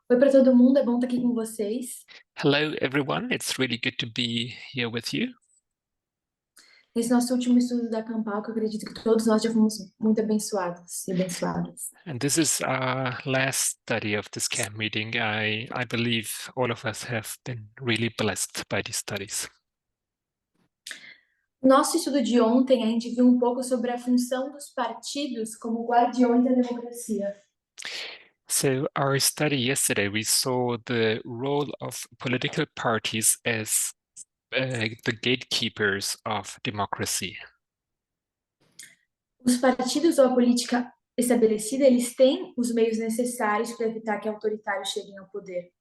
Oi para todo mundo, é bom estar aqui com vocês. Hello, everyone. It's really good to be here with you. Nesse nosso último estudo da Campal, que eu acredito que todos nós já fomos muito abençoados e abençoadas. And this is our last study of this camp meeting. I believe all of us have been really blessed by these studies. Nosso estudo de ontem, a gente viu um pouco sobre a função dos partidos como guardiões da democracia. So our study yesterday, we saw the role of political parties as the gatekeepers of democracy. Os partidos ou a política estabelecida, eles têm os meios necessários para evitar que autoritários cheguem ao poder.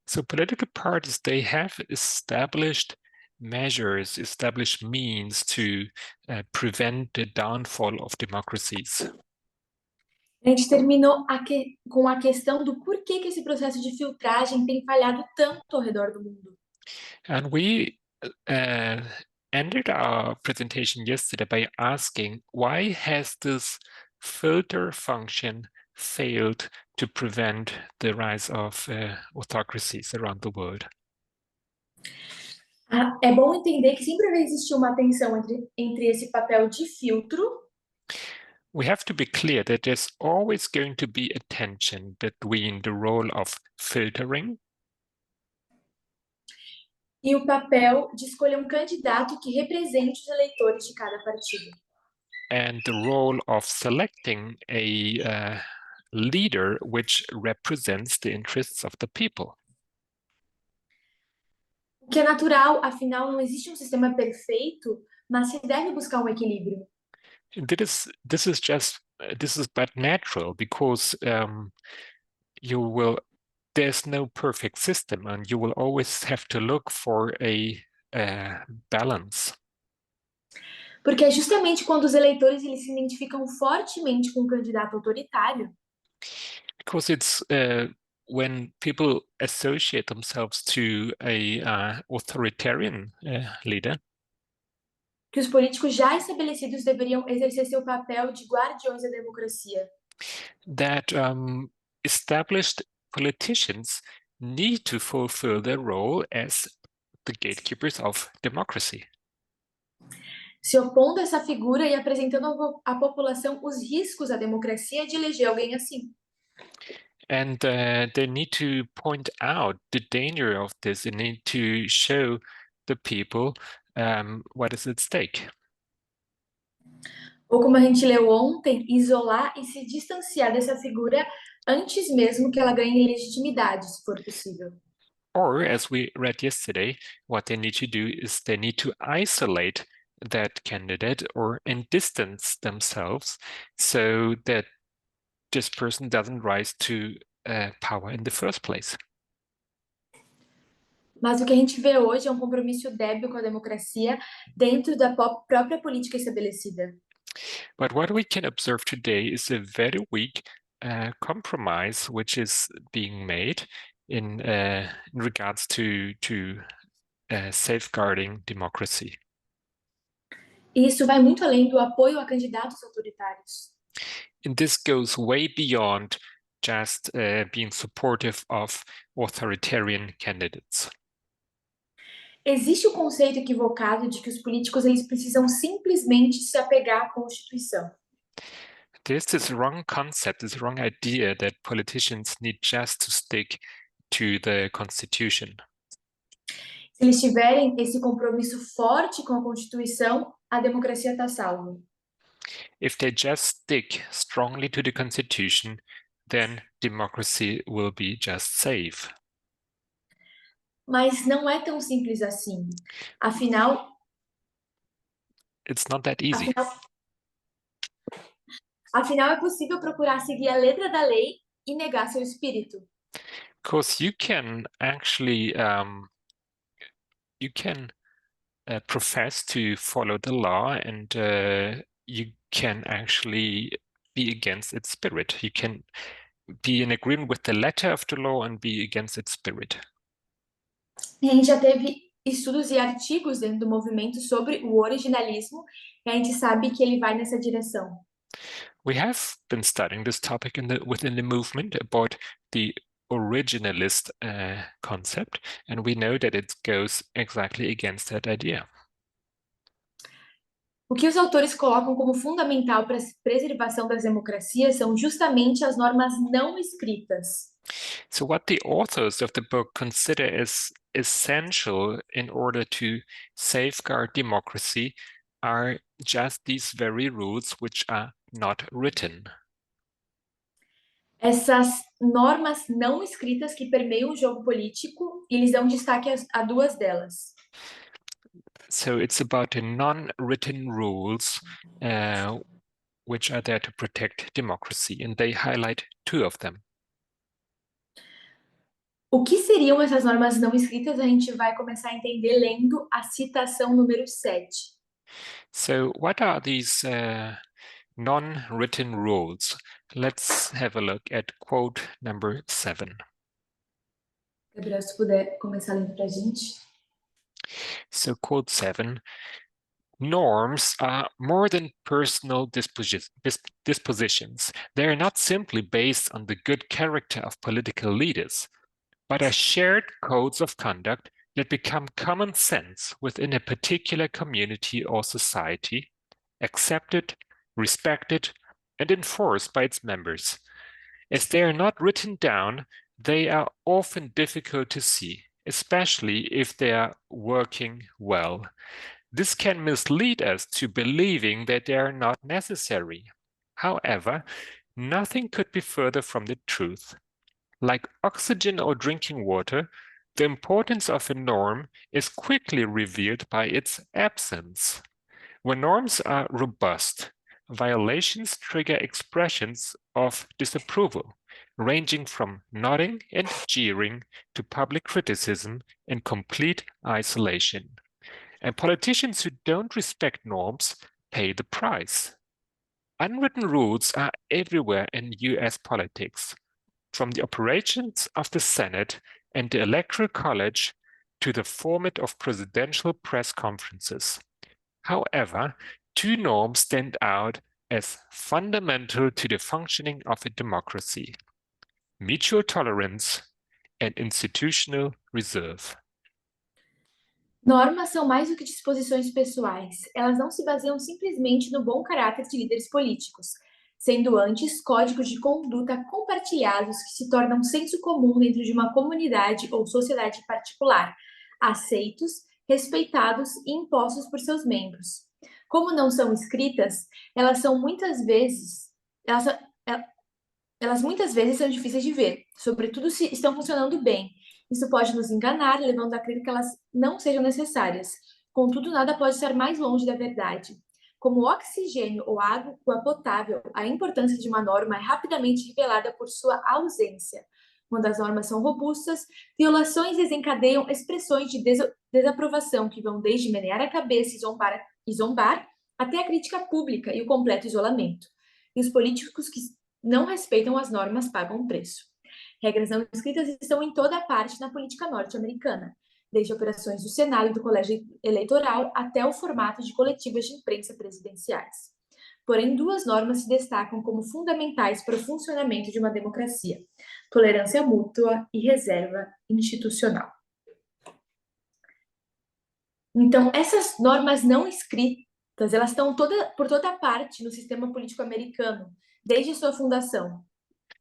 So political parties, they have established measures, established means to prevent the downfall of democracies. A gente terminou com a questão do porquê que esse processo de filtragem tem falhado tanto ao redor do mundo. And we uh, ended our presentation yesterday by asking, why has this filter function failed to prevent the rise of autocracies around the world? É bom entender que sempre vai existir uma tensão entre esse papel de filtro We have to be clear that there's always going to be a tension between the role of filtering e o papel de escolher um candidato que represente os eleitores de cada partido. and the role of selecting a leader which represents the interests of the people. O que é natural, afinal, não existe um sistema perfeito, mas se deve buscar um equilíbrio. This is but natural because there's no perfect system and you will always have to look for a balance. Porque é justamente quando os eleitores eles se identificam fortemente com um candidato autoritário Because it's when people associate themselves to a authoritarian leader, que os políticos já estabelecidos deveriam exercer seu papel de guardiões da democracia. that established politicians need to fulfill their role as the gatekeepers of democracy. Se opondo a essa figura e apresentando à população os riscos à democracia de eleger alguém assim. And they need to point out the danger of this. They need to show the people what is at stake. Ou como a gente leu ontem, isolar e se distanciar dessa figura antes mesmo que ela ganhe legitimidade, se for possível. Or, as we read yesterday, what they need to do is they need to isolate that candidate and distance themselves so that this person doesn't rise to power in the first place. Mas o que a gente vê hoje é um compromisso débil com a democracia dentro da própria política estabelecida. But what we can observe today is a very weak compromise which is being made in regards to safeguarding democracy. E isso vai muito além do apoio a candidatos autoritários. And this goes way beyond just being supportive of authoritarian candidates. Existe o conceito equivocado de que os políticos eles precisam simplesmente se apegar à Constituição. There's this wrong concept, this wrong idea that politicians need just to stick to the Constitution. Se eles tiverem esse compromisso forte com a Constituição, a democracia está salva. If they just stick strongly to the Constitution, then democracy will be just safe. Mas não é tão simples assim. Afinal, It's not that easy. afinal é possível procurar seguir a letra da lei e negar seu espírito. Because you can actually profess to follow the law and you can actually be against its spirit. You can be in agreement with the letter of the law and be against its spirit. E a gente já teve estudos e artigos dentro do movimento sobre o originalismo e a gente sabe que ele vai nessa direção. We have been studying this topic within the movement about the originalist concept, and we know that it goes exactly against that idea. O que os autores colocam como fundamental para a preservação das democracias são justamente as normas não escritas. So what the authors of the book consider as essential in order to safeguard democracy are just these very rules which are not written. Essas normas não escritas que permeiam o jogo político, e eles dão destaque a duas delas. So it's about the non-written rules which are there to protect democracy, and they highlight two of them. O que seriam essas normas não escritas? A gente vai começar a entender lendo a citação número 7. So what are these non-written rules? Let's have a look at quote number 7. Gabriel, se puder começar lendo para a gente. So quote 7, norms are more than personal dispositions. They are not simply based on the good character of political leaders, but are shared codes of conduct that become common sense within a particular community or society, accepted, respected, and enforced by its members. As they are not written down, they are often difficult to see, especially if they are working well. This can mislead us to believing that they are not necessary. However, nothing could be further from the truth. Like oxygen or drinking water, the importance of a norm is quickly revealed by its absence. When norms are robust, violations trigger expressions of disapproval, ranging from nodding and jeering to public criticism and complete isolation. And politicians who don't respect norms pay the price. Unwritten rules are everywhere in US politics, from the operations of the Senate and the Electoral College to the format of presidential press conferences. However, two norms stand out as fundamental to the functioning of a democracy: mutual tolerance and institutional reserve. Normas são mais do que disposições pessoais. Elas não se baseiam simplesmente no bom caráter de líderes políticos, sendo antes códigos de conduta compartilhados que se tornam senso comum dentro de uma comunidade ou sociedade particular, aceitos, respeitados e impostos por seus membros. Como não são escritas, elas muitas vezes são difíceis de ver, sobretudo se estão funcionando bem. Isso pode nos enganar, levando a crer que elas não sejam necessárias. Contudo, nada pode estar mais longe da verdade. Como oxigênio ou água potável, a importância de uma norma é rapidamente revelada por sua ausência. Quando as normas são robustas, violações desencadeiam expressões de desaprovação que vão desde menear a cabeça e zombar até a crítica pública e o completo isolamento. E os políticos que não respeitam as normas pagam um preço. Regras não escritas estão em toda parte na política norte-americana, desde operações do Senado e do Colégio Eleitoral até o formato de coletivas de imprensa presidenciais. Porém, duas normas se destacam como fundamentais para o funcionamento de uma democracia: tolerância mútua e reserva institucional. Então, essas normas não escritas, elas estão por toda parte no sistema político americano, desde sua fundação.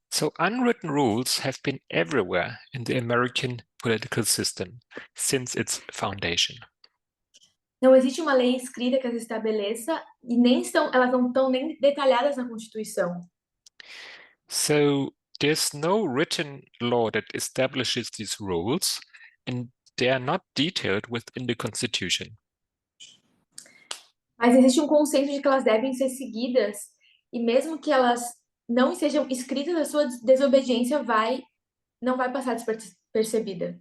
So unwritten rules have been everywhere in the American political system since its foundation. Não existe uma lei escrita que as estabeleça e elas não estão nem detalhadas na Constituição. So there's no written law that establishes these rules, and they are not detailed within the Constitution. Mas existe um consenso de que elas devem ser seguidas, e mesmo que elas não sejam escritas, a sua desobediência não vai passar despercebida.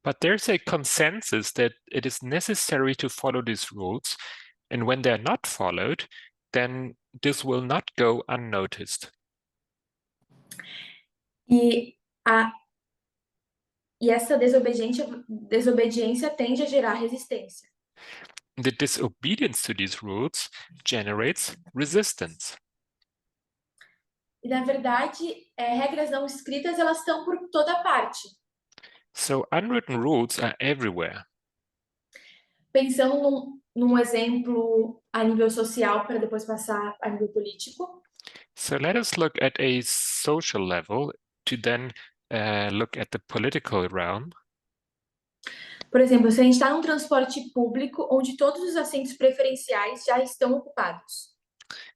But there's a consensus that it is necessary to follow these rules, and when they're not followed, then this will not go unnoticed. E essa desobediência tende a gerar resistência. The disobedience to these rules generates resistance. E, na verdade, regras não escritas, elas estão por toda parte. So unwritten rules are everywhere. Pensando num exemplo a nível social, para depois passar a nível político. So let us look at a social level to then look at the political realm. Por exemplo, se a gente está num transporte público onde todos os assentos preferenciais já estão ocupados.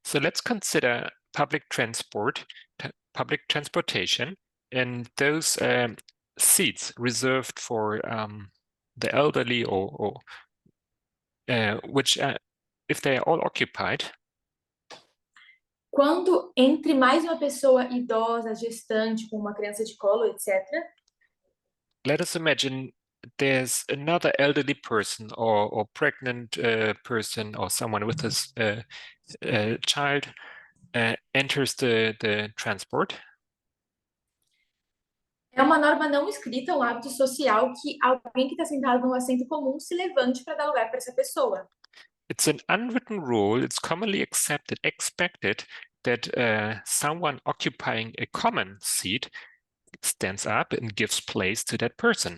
So let's consider public transportation, and those seats reserved for the elderly or which, if they are all occupied, Quando entre mais uma pessoa idosa, gestante, com uma criança de colo, etc., let us imagine there's another elderly person or pregnant person or someone with a child enters the transport. é uma norma não escrita, um hábito social que alguém que está sentado num assento comum se levante para dar lugar para essa pessoa. It's an unwritten rule. It's commonly expected that someone occupying a common seat stands up and gives place to that person.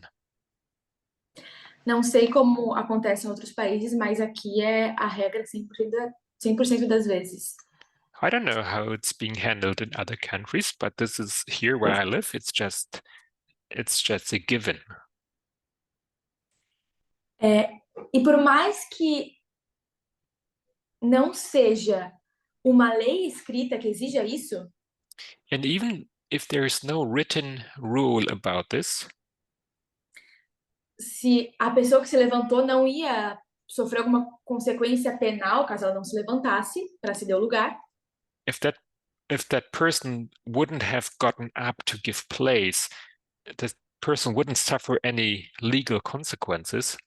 Não sei como acontece em outros países, mas aqui é a regra 100% das vezes. I don't know how it's being handled in other countries, but this is here where I live. It's just a given. E por mais que não seja uma lei escrita que exija isso, And even if there's no written rule about this, se a pessoa que se levantou não ia sofrer alguma consequência penal caso ela não se levantasse para ceder o lugar, if that person wouldn't have gotten up to give place, the person wouldn't suffer any legal consequences.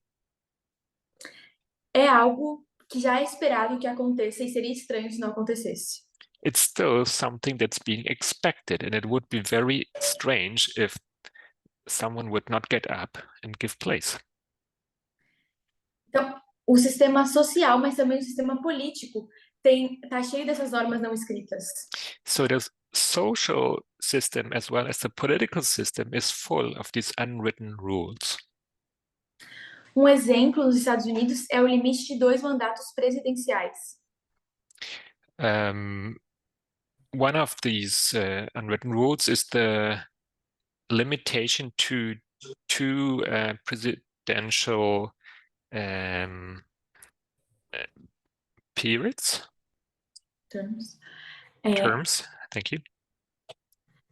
é algo que já é esperado que aconteça e seria estranho se não acontecesse. It's still something that's being expected, and it would be very strange if someone would not get up and give place. Então, o sistema social, mas também o sistema político tá cheio dessas normas não escritas. So the social system as well as the political system is full of these unwritten rules. Um exemplo nos Estados Unidos é o limite de 2 mandatos presidenciais. One of these unwritten rules is the limitation to 2 presidential periods. Terms. Thank you.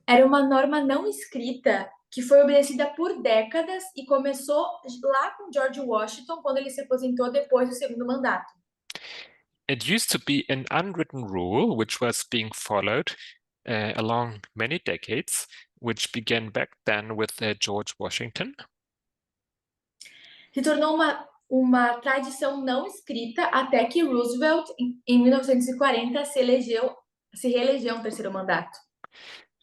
Era uma norma não escrita que foi obedecida por décadas e começou lá com George Washington, quando ele se aposentou depois do segundo mandato. It used to be an unwritten rule which was being followed along many decades, which began back then with George Washington. Se tornou uma tradição não escrita até que Roosevelt, em 1940, se reelegeu um terceiro mandato.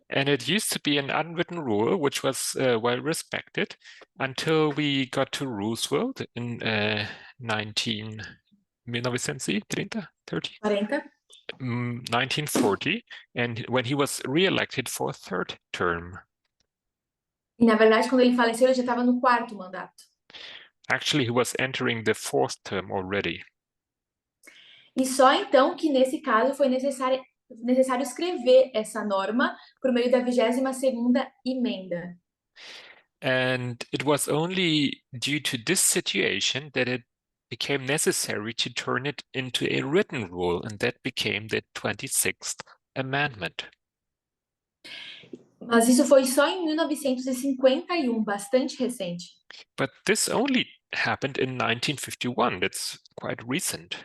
And it used to be an unwritten rule which was well respected until we got to Roosevelt in 1940, and when he was re-elected for a 3rd term. E, na verdade, quando ele faleceu, ele já estava no 4º mandato. Actually, he was entering the 4th term already. E só então que, nesse caso, foi necessário escrever essa norma por meio da 22ª emenda. And it was only due to this situation that it became necessary to turn it into a written rule, and that became the 26th Amendment. Mas isso foi só em 1951, bastante recente. But this only happened in 1951. That's quite recent.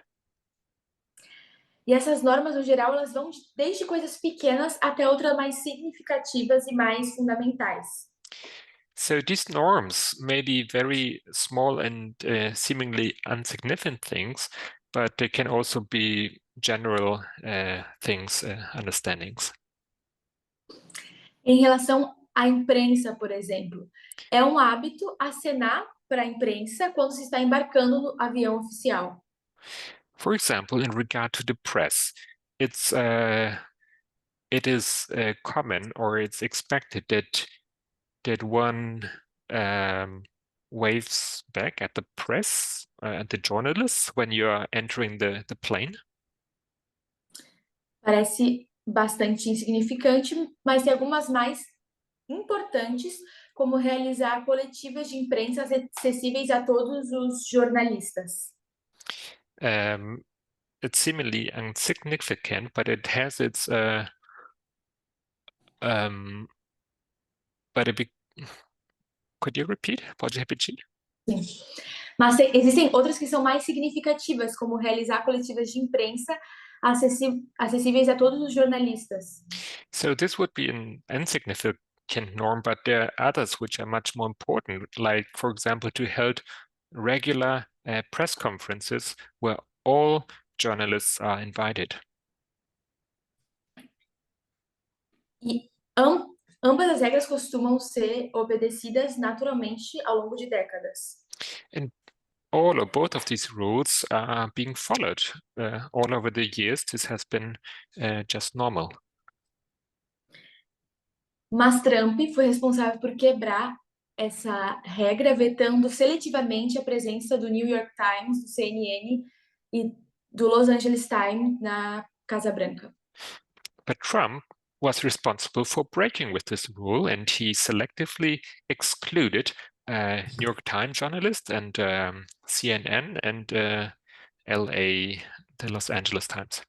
E essas normas, no geral, elas vão desde coisas pequenas até outras mais significativas e mais fundamentais. So these norms may be very small and seemingly insignificant things, but they can also be general things, understandings. Em relação à imprensa, por exemplo, é um hábito acenar para a imprensa quando se está embarcando no avião oficial. For example, in regard to the press, it's it is common, or it's expected that one waves back at the press and the journalists when you are entering the plane? Parece bastante insignificante, mas tem algumas mais importantes, como realizar coletivas de imprensa acessíveis a todos os jornalistas. It's seemingly insignificant, but it has its could you repeat? Pode repetir? Sim. Mas existem outras que são mais significativas, como realizar coletivas de imprensa acessíveis a todos os jornalistas. So this would be an insignificant norm, but there are others which are much more important, like, for example, to hold regular press conferences where all journalists are invited. E ambas as regras costumam ser obedecidas naturalmente ao longo de décadas. And all or both of these rules are being followed all over the years. This has been just normal. Mas Trump foi responsável por quebrar essa regra, vetando seletivamente a presença do New York Times, do CNN e do Los Angeles Times na Casa Branca. But Trump was responsible for breaking with this rule, and he selectively excluded New York Times journalists and CNN and LA, the Los Angeles Times.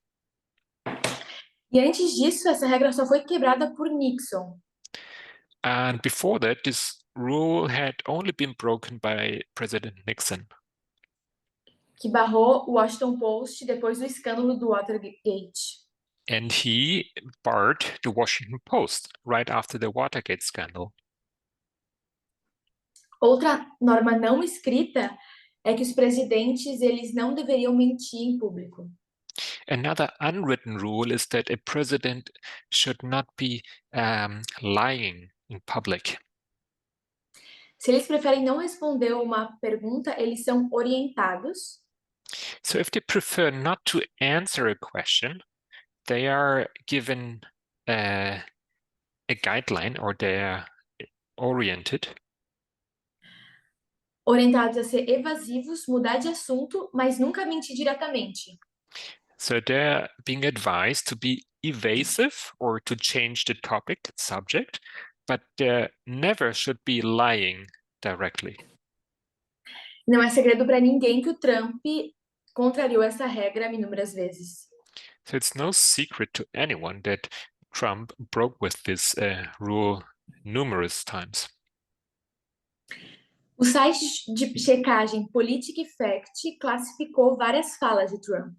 E antes disso, essa regra só foi quebrada por Nixon. And before that, this rule had only been broken by President Nixon, Que barrou o Washington Post depois do escândalo do Watergate. and he barred the Washington Post right after the Watergate scandal. Outra norma não escrita é que os presidentes eles não deveriam mentir em público. Another unwritten rule is that a president should not be lying in public. Se eles preferem não responder uma pergunta, eles são orientados. So if they prefer not to answer a question, they are given a guideline, or they are oriented. Orientados a ser evasivos, mudar de assunto, mas nunca mentir diretamente. So they're being advised to be evasive or to change the topic, subject, but never should be lying directly. Não é segredo para ninguém que o Trump contrariou essa regra inúmeras vezes. So it's no secret to anyone that Trump broke with this rule numerous times. O site de checagem PolitiCafact classificou várias falas de Trump.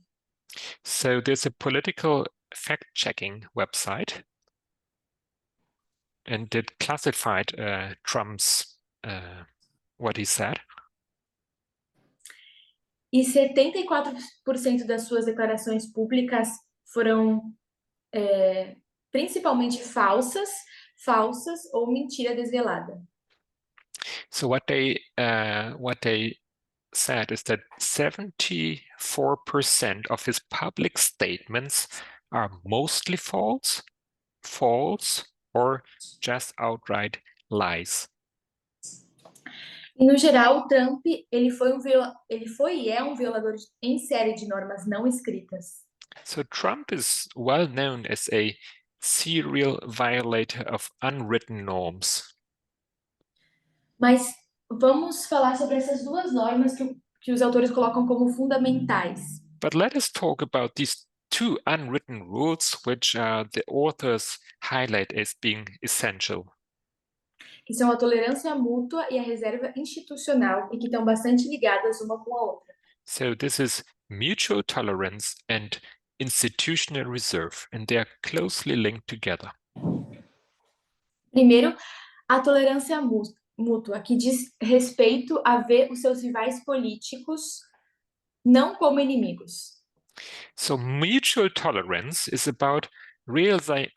So there's a political fact-checking website, and it classified Trump's what he said. E 74% das suas declarações públicas foram principalmente falsas ou mentira desvelada. So what they said is that 74% of his public statements are mostly false, or just outright lies. E no geral, o Trump ele foi e é um violador em série de normas não escritas. So Trump is well known as a serial violator of unwritten norms. Mas vamos falar sobre essas duas normas que os autores colocam como fundamentais. But let us talk about these two unwritten rules, which the authors highlight as being essential. Que são a tolerância mútua e a reserva institucional, e que estão bastante ligadas uma com a outra. So this is mutual tolerance and institutional reserve, and they are closely linked together. Primeiro, a tolerância mútua, que diz respeito a ver os seus rivais políticos não como inimigos. So mutual tolerance is about realizing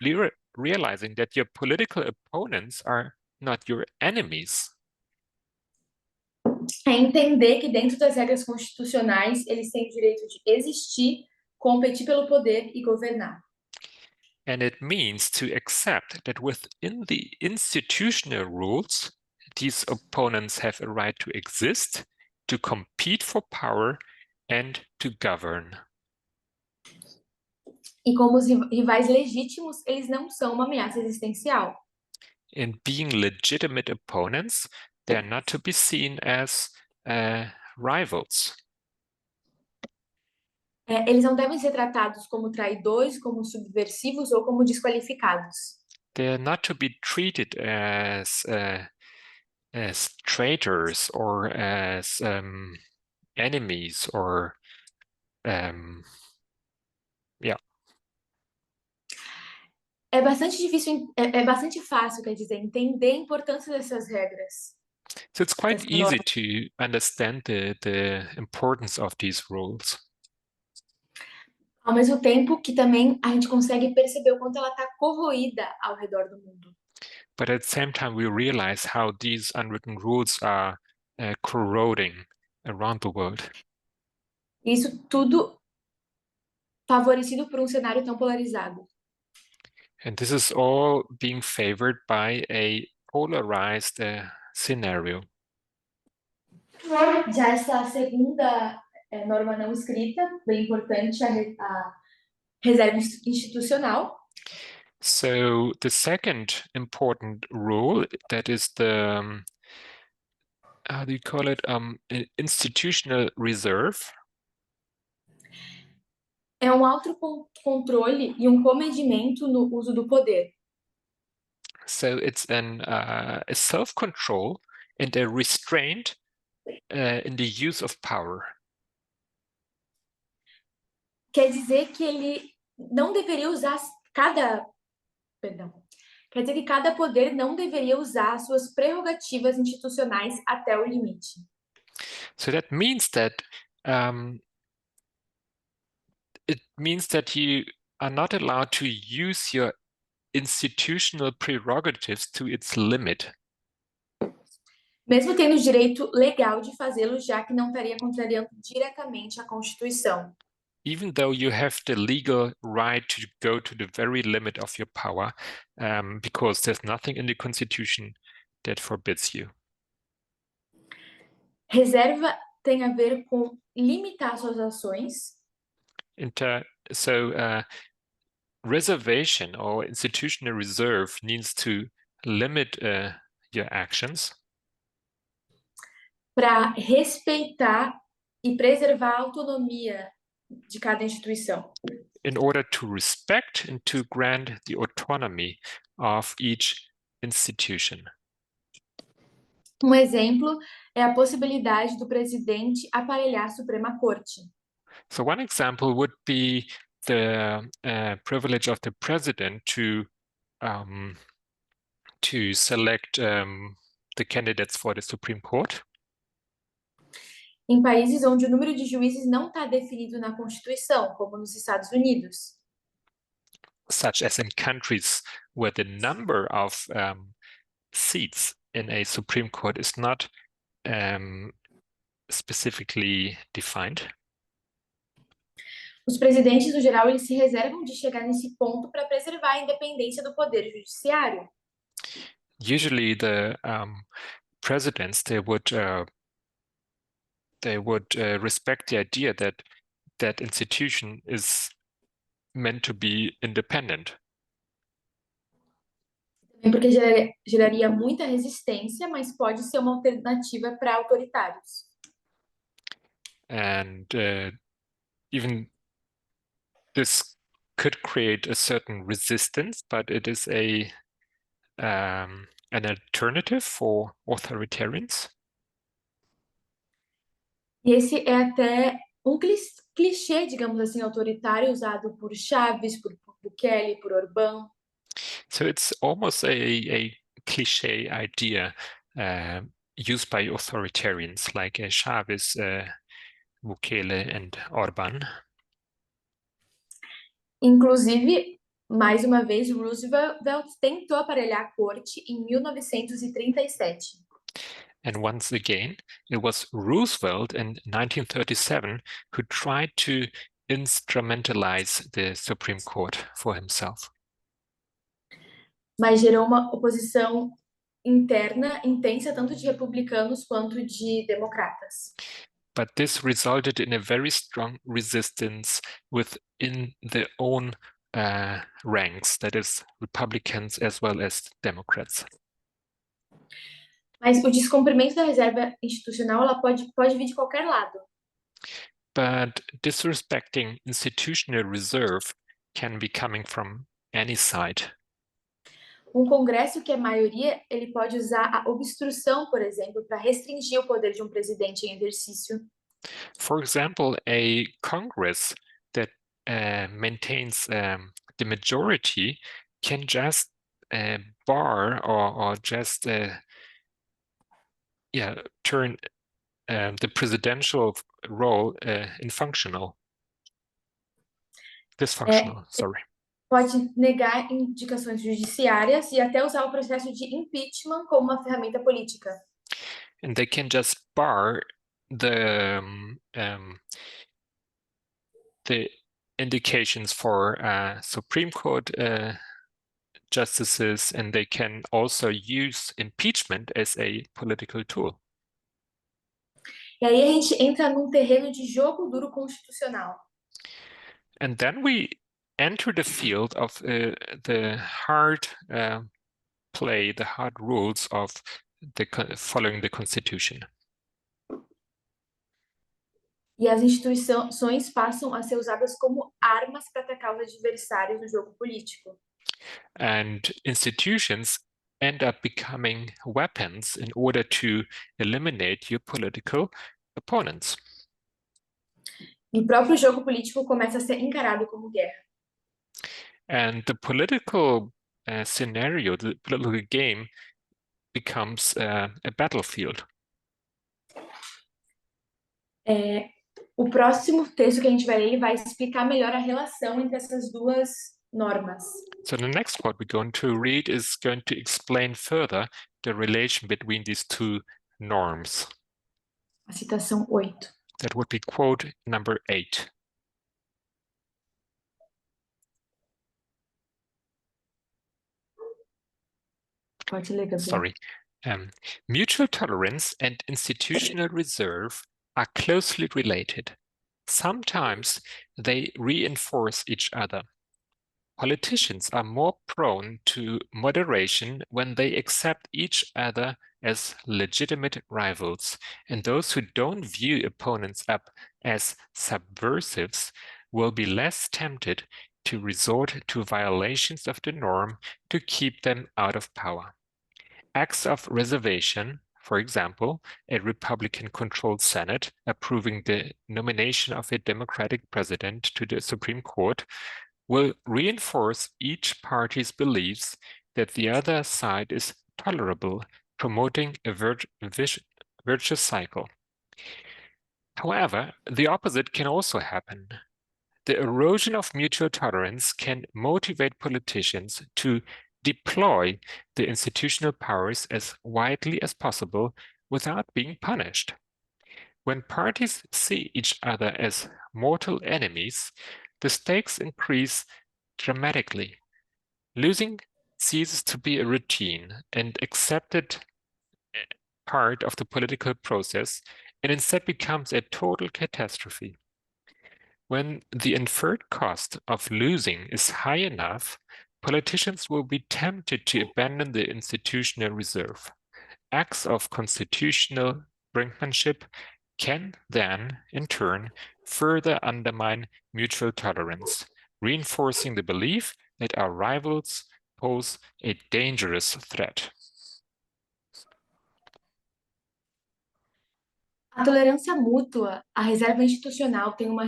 that your political opponents are not your enemies. É entender que dentro das regras constitucionais eles têm o direito de existir, competir pelo poder e governar. And it means to accept that within the institutional rules, these opponents have a right to exist, to compete for power, and to govern. E como os rivais legítimos, eles não são uma ameaça existencial. In being legitimate opponents, they are not to be seen as rivals. Eles não devem ser tratados como traidores, como subversivos ou como desqualificados. They are not to be treated as traitors or as enemies or yeah. É bastante fácil, quer dizer, entender a importância dessas regras. So it's quite Dessa easy norma. to understand the importance of these rules. Ao mesmo tempo que também a gente consegue perceber o quanto ela está corroída ao redor do mundo. But at the same time, we realize how these unwritten rules are corroding around the world. Isso tudo favorecido por um cenário tão polarizado. And this is all being favored by a polarized scenario. Já essa segunda norma não escrita, bem importante, a reserva institucional. So the second important rule, that is the, how do you call it, institutional reserve. É um autocontrole e um comedimento no uso do poder. So it's a self-control and a restraint in the use of power. Quer dizer que ele não deveria usar Quer dizer que cada poder não deveria usar suas prerrogativas institucionais até o limite. So that means that it means that you are not allowed to use your institutional prerogatives to its limit. Mesmo tendo o direito legal de fazê-lo, já que não estaria contrariando diretamente a Constituição. Even though you have the legal right to go to the very limit of your power, because there's nothing in the Constitution that forbids you. Reserva tem a ver com limitar suas ações. Reservation or institutional reserve needs to limit your actions. Para respeitar e preservar a autonomia de cada instituição. In order to respect and to grant the autonomy of each institution. Um exemplo é a possibilidade do presidente aparelhar a Suprema Corte. So one example would be the privilege of the president to select the candidates for the Supreme Court. Em países onde o número de juízes não está definido na Constituição, como nos Estados Unidos. Such as in countries where the number of seats in a Supreme Court is not specifically defined. Os presidentes, no geral, eles se reservam de chegar nesse ponto para preservar a independência do poder judiciário. Usually, the presidents they would respect the idea that that institution is meant to be independent. Porque geraria muita resistência, mas pode ser uma alternativa para autoritários. And even this could create a certain resistance, but it is an alternative for authoritarians. E esse é até um clichê, digamos assim, autoritário usado por Chaves, por Bukele, por Orbán. So it's almost a cliché idea used by authoritarians like Chaves, Bukele, and Orbán. Inclusive, mais uma vez, Roosevelt tentou aparelhar a corte em 1937. And once again, it was Roosevelt in 1937 who tried to instrumentalize the Supreme Court for himself. mas gerou uma oposição interna intensa, tanto de republicanos quanto de democratas. But this resulted in a very strong resistance within their own ranks, that is, Republicans as well as Democrats. Mas o descumprimento da reserva institucional ela pode vir de qualquer lado. But disrespecting institutional reserve can be coming from any side. Congresso que é maioria, ele pode usar a obstrução, por exemplo, para restringir o poder de um presidente em exercício. For example, a Congress that maintains the majority can just bar or just turn the presidential role dysfunctional, sorry. Pode negar indicações judiciárias e até usar o processo de impeachment como uma ferramenta política. And they can just bar the indications for Supreme Court justices, and they can also use impeachment as a political tool. E aí a gente entra num terreno de jogo duro constitucional. And then we enter the field of the hard play, the hard rules of following the Constitution. E as instituições passam a ser usadas como armas para atacar os adversários no jogo político. And institutions end up becoming weapons in order to eliminate your political opponents. E o próprio jogo político começa a ser encarado como guerra. And the political scenario, the political game, becomes a battlefield. O próximo texto que a gente vai ler vai explicar melhor a relação entre essas duas normas. So the next quote we're going to read is going to explain further the relation between these two norms. A citação 8. That would be quote number 8. Pode ler, Gabriel. Sorry. Mutual tolerance and institutional reserve are closely related. Sometimes they reinforce each other. Politicians are more prone to moderation when they accept each other as legitimate rivals, and those who don't view opponents up as subversives will be less tempted to resort to violations of the norm to keep them out of power. Acts of reservation, for example, a Republican-controlled Senate approving the nomination of a Democratic president to the Supreme Court, will reinforce each party's beliefs that the other side is tolerable, promoting a virtuous cycle. However, the opposite can also happen. The erosion of mutual tolerance can motivate politicians to deploy the institutional powers as widely as possible without being punished. When parties see each other as mortal enemies, the stakes increase dramatically. Losing ceases to be a routine and accepted part of the political process and instead becomes a total catastrophe. When the inferred cost of losing is high enough, politicians will be tempted to abandon the institutional reserve. Acts of constitutional brinkmanship can then, in turn, further undermine mutual tolerance, reinforcing the belief that our rivals pose a dangerous threat. A tolerância mútua, a reserva institucional tem uma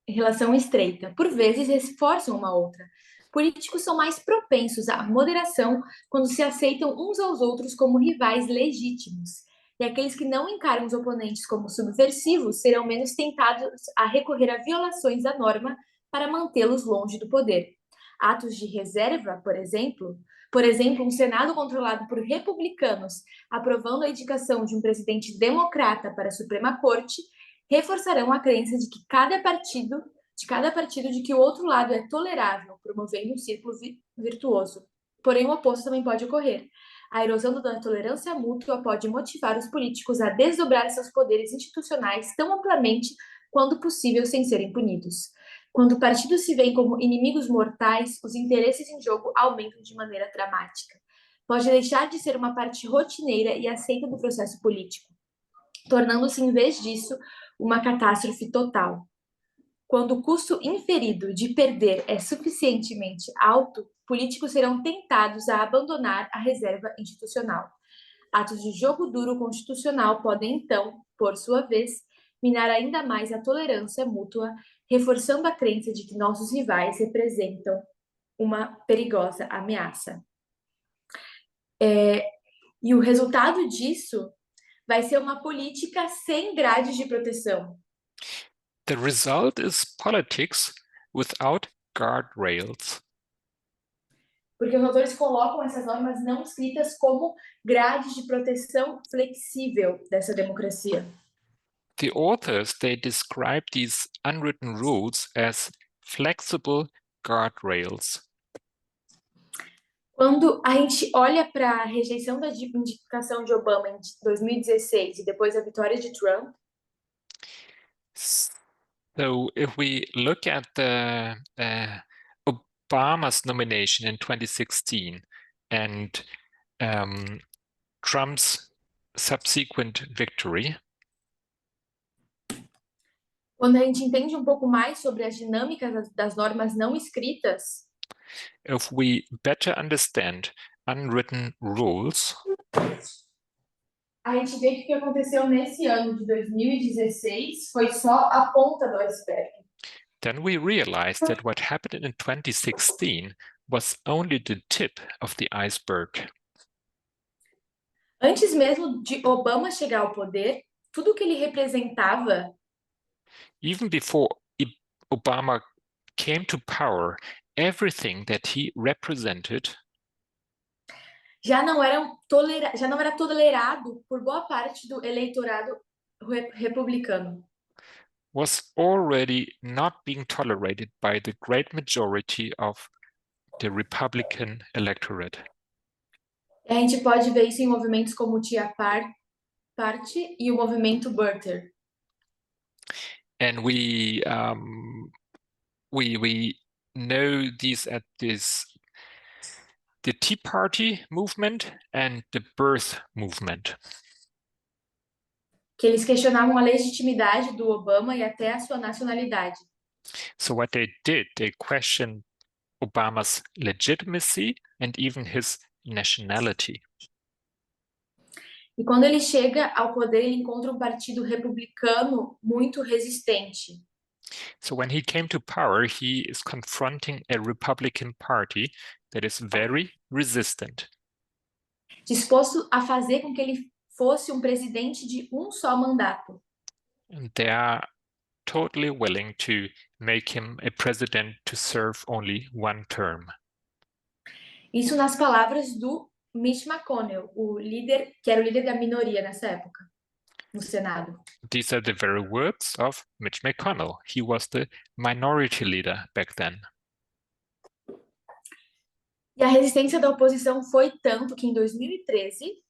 relação estreita. Por vezes, reforçam uma outra. Políticos são mais propensos à moderação quando se aceitam uns aos outros como rivais legítimos. E aqueles que não encaram os oponentes como subversivos serão menos tentados a recorrer a violações da norma para mantê-los longe do poder. Atos de reserva, por exemplo, um Senado controlado por republicanos aprovando a indicação de um presidente democrata para a Suprema Corte, reforçarão a crença de que cada partido de que o outro lado é tolerável, promovendo um círculo virtuoso. Porém, o oposto também pode ocorrer. A erosão da tolerância mútua pode motivar os políticos a desdobrar seus poderes institucionais tão amplamente quanto possível sem serem punidos. Quando partidos se veem como inimigos mortais, os interesses em jogo aumentam de maneira dramática. Pode deixar de ser uma parte rotineira e aceita do processo político, tornando-se, em vez disso, uma catástrofe total. Quando o custo inferido de perder é suficientemente alto, políticos serão tentados a abandonar a reserva institucional. Atos de jogo duro constitucional podem, então, por sua vez, minar ainda mais a tolerância mútua, reforçando a crença de que nossos rivais representam uma perigosa ameaça. E o resultado disso vai ser uma política sem grades de proteção. The result is politics without guardrails. Porque os autores colocam essas normas não escritas como grades de proteção flexível dessa democracia. The authors, they describe these unwritten rules as flexible guardrails. Quando a gente olha para a rejeição da indicação de Obama em 2016 e depois a vitória de Trump, so if we look at the Obama's nomination in 2016 and Trump's subsequent victory, quando a gente entende um pouco mais sobre as dinâmicas das normas não escritas, if we better understand unwritten rules, a gente vê que o que aconteceu nesse ano de 2016 foi só a ponta do iceberg. then we realize that what happened in 2016 was only the tip of the iceberg. Antes mesmo de Obama chegar ao poder, tudo o que ele representava, Even before Obama came to power, everything that he represented já não era tolerado por boa parte do eleitorado republicano. was already not being tolerated by the great majority of the Republican electorate. A gente pode ver isso em movimentos como o Tea Party e o movimento Birther. And we know these at the Tea Party movement and the birth movement. Que eles questionavam a legitimidade do Obama e até a sua nacionalidade. So what they did, they questioned Obama's legitimacy and even his nationality. E quando ele chega ao poder, ele encontra um partido republicano muito resistente. So when he came to power, he is confronting a Republican Party that is very resistant. Disposto a fazer com que ele fosse um presidente de um só mandato. And they are totally willing to make him a president to serve only one term. Isso nas palavras do Mitch McConnell, que era o líder da minoria nessa época, no Senado. These are the very words of Mitch McConnell. He was the minority leader back then. E a resistência da oposição foi tanto que em 2013,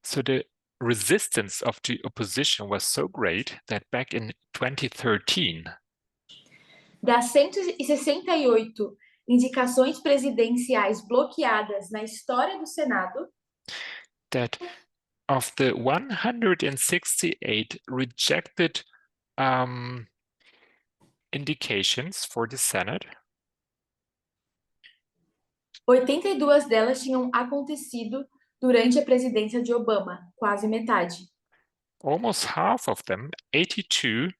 So the resistance of the opposition was so great that back in 2013, das 168 indicações presidenciais bloqueadas na história do Senado, that of the 168 rejected indications for the Senate, 82 delas tinham acontecido durante a presidência de Obama, quase metade. almost half of them, 82,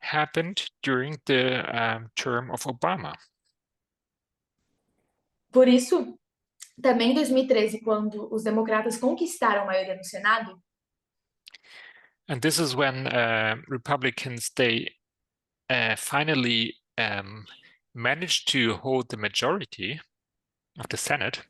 happened during the term of Obama. Por isso, também em 2013, quando os democratas conquistaram a maioria no Senado, And this is when Republicans, they finally managed to hold the majority of the Senate.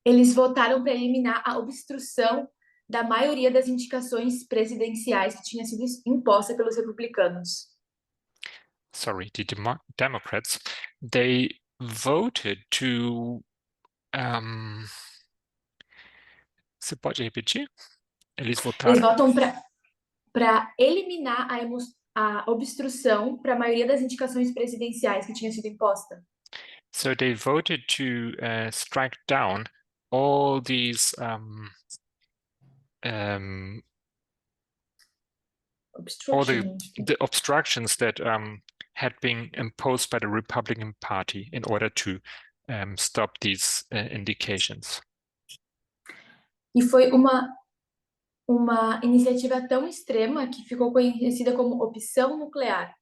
eles votaram para eliminar a obstrução da maioria das indicações presidenciais que tinha sido imposta pelos republicanos. Sorry, the Democrats, they voted to você pode repetir? Eles votaram. Eles votam para eliminar a obstrução para a maioria das indicações presidenciais que tinha sido imposta. So they voted to strike down all these all the obstructions that had been imposed by the Republican Party in order to stop these indications. E foi uma iniciativa tão extrema que ficou conhecida como opção nuclear.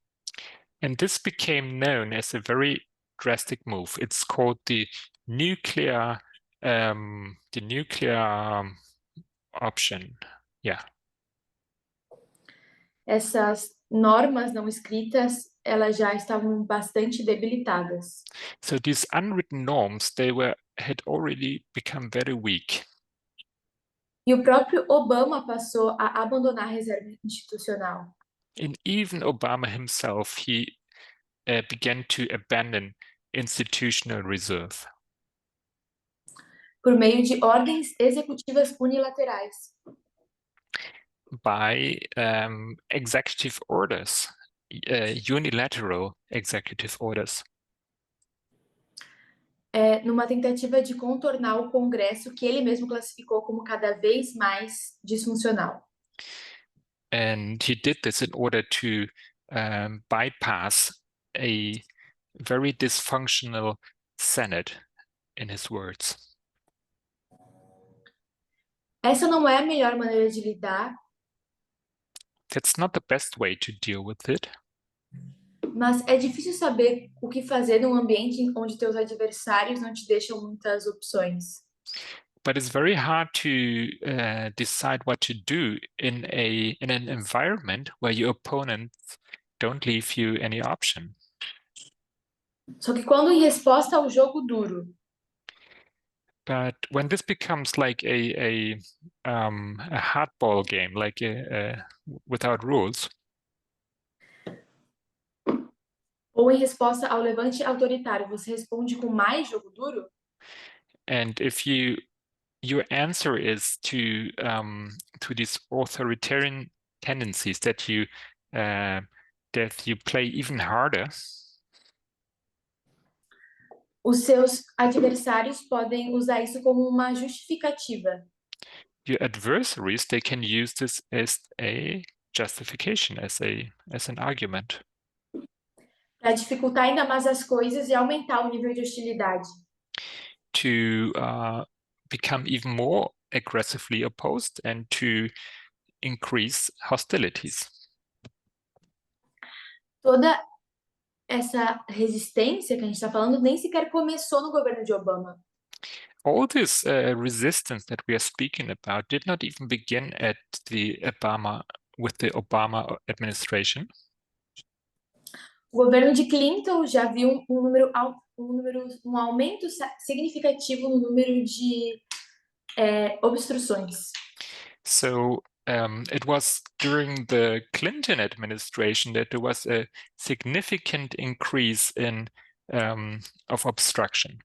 And this became known as a very drastic move. It's called the nuclear option. Yeah. Essas normas não escritas, elas já estavam bastante debilitadas. So these unwritten norms, had already become very weak. E o próprio Obama passou a abandonar a reserva institucional. And even Obama himself, he began to abandon institutional reserve. Por meio de ordens executivas unilaterais. By executive orders, unilateral executive orders. Numa tentativa de contornar o Congresso, que ele mesmo classificou como cada vez mais disfuncional. And he did this in order to bypass a very dysfunctional Senate, in his words. Essa não é a melhor maneira de lidar. That's not the best way to deal with it. Mas é difícil saber o que fazer num ambiente onde teus adversários não te deixam muitas opções. But it's very hard to decide what to do in an environment where your opponents don't leave you any option. Só que quando em resposta ao jogo duro, but when this becomes like a hardball game, like without rules, ou em resposta ao levante autoritário, você responde com mais jogo duro? and if your answer is to these authoritarian tendencies that you play even harder, os seus adversários podem usar isso como uma justificativa. Your adversaries, they can use this as a justification, as an argument. Para dificultar ainda mais as coisas e aumentar o nível de hostilidade. To become even more aggressively opposed and to increase hostilities. Toda essa resistência que a gente está falando nem sequer começou no governo de Obama. All this resistance that we are speaking about did not even begin with the Obama administration. O governo de Clinton já viu um aumento significativo no número de obstruções. So it was during the Clinton administration that there was a significant increase of obstruction.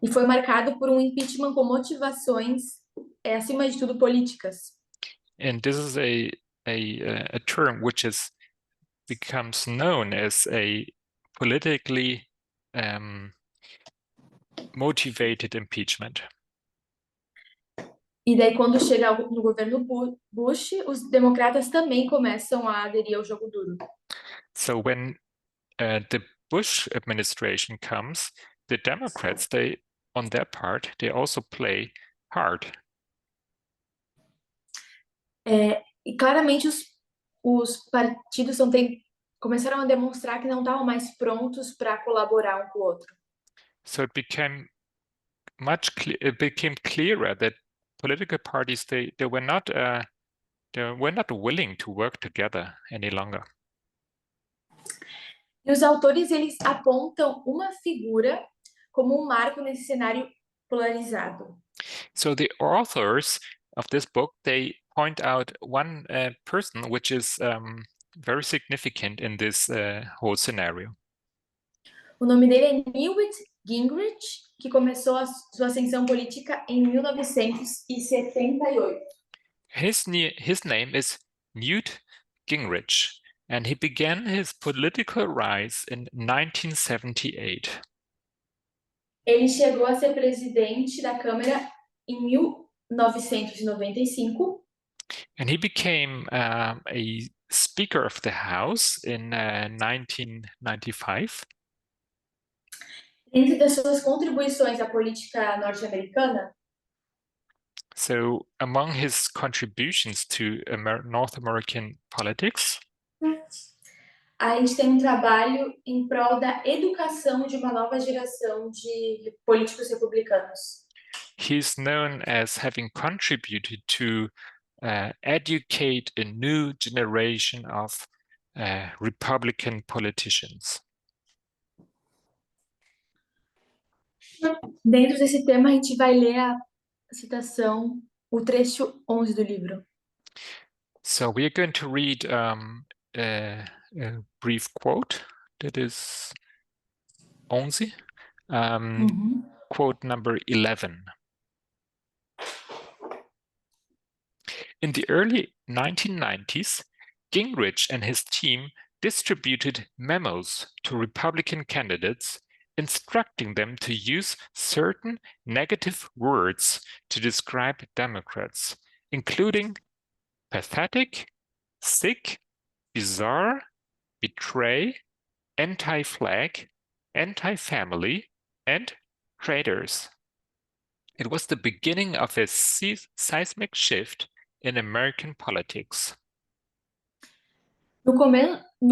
E foi marcado por impeachment com motivações, acima de tudo, políticas. And this is a term which becomes known as a politically motivated impeachment. E daí, quando chega no governo Bush, os democratas também começam a aderir ao jogo duro. So when the Bush administration comes, the Democrats, on their part, they also play hard. E claramente os partidos começaram a demonstrar que não estavam mais prontos para colaborar um com o outro. So it became clearer that political parties they were not willing to work together any longer. E os autores eles apontam uma figura como marco nesse cenário polarizado. So the authors of this book they point out one person which is very significant in this whole scenario. O nome dele é Newt Gingrich, que começou a sua ascensão política em 1978. His name is Newt Gingrich, and he began his political rise in 1978. Ele chegou a ser presidente da Câmara em 1995. And he became a Speaker of the House in 1995. Entre das suas contribuições à política norte-americana, So among his contributions to North American politics, a gente tem trabalho em prol da educação de uma nova geração de políticos republicanos. he's known as having contributed to educate a new generation of Republican politicians. Dentro desse tema, a gente vai ler a citação, o trecho 11 do livro. So we are going to read a brief quote that is 11, quote number 11. In the early 1990s, Gingrich and his team distributed memos to Republican candidates instructing them to use certain negative words to describe Democrats, including pathetic, sick, bizarre, betray, anti-flag, anti-family, and traitors. It was the beginning of a seismic shift in American politics. No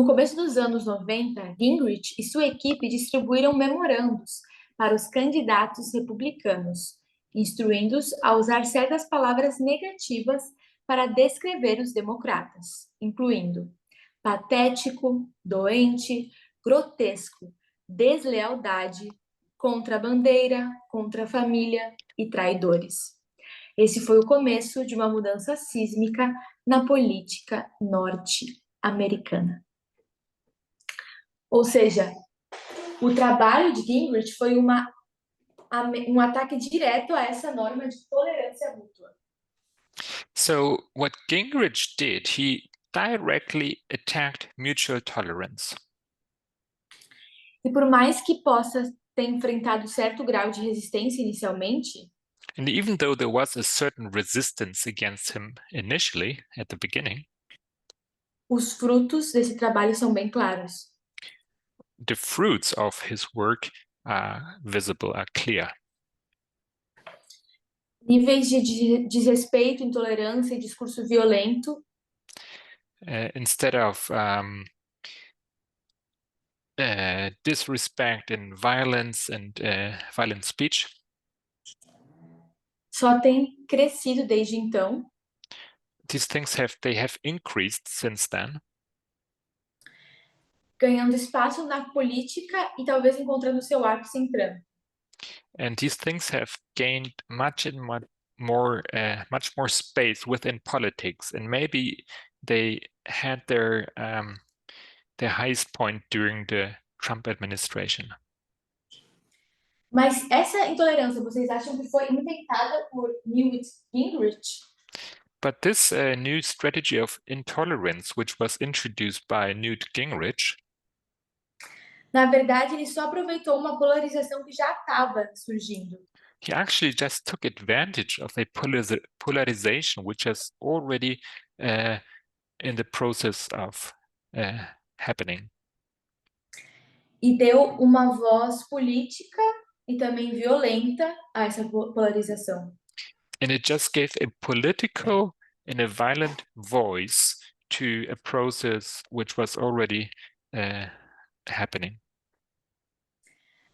começo dos anos 90, Gingrich e sua equipe distribuíram memorandos para os candidatos republicanos, instruindo-os a usar certas palavras negativas para descrever os democratas, incluindo patético, doente, grotesco, deslealdade, contra a bandeira, contra a família e traidores. Esse foi o começo de uma mudança sísmica na política norte-americana. Ou seja, o trabalho de Gingrich foi um ataque direto a essa norma de tolerância mútua. So what Gingrich did, he directly attacked mutual tolerance. E por mais que possa ter enfrentado certo grau de resistência inicialmente, and even though there was a certain resistance against him initially at the beginning, os frutos desse trabalho são bem claros. the fruits of his work are visible, are clear. Níveis de desrespeito, intolerância e discurso violento. Instead of disrespect and violence violent speech, só tem crescido desde então. These things they have increased since then. Ganhando espaço na política e talvez encontrando seu ápice em Trump. And these things have gained much more space within politics, and maybe they had their highest point during the Trump administration. Mas essa intolerância, vocês acham que foi inventada por Newt Gingrich? But this new strategy of intolerance, which was introduced by Newt Gingrich, na verdade, ele só aproveitou uma polarização que já estava surgindo. He actually just took advantage of a polarization which is already in the process of happening. E deu uma voz política e também violenta a essa polarização. And it just gave a political and a violent voice to a process which was already happening.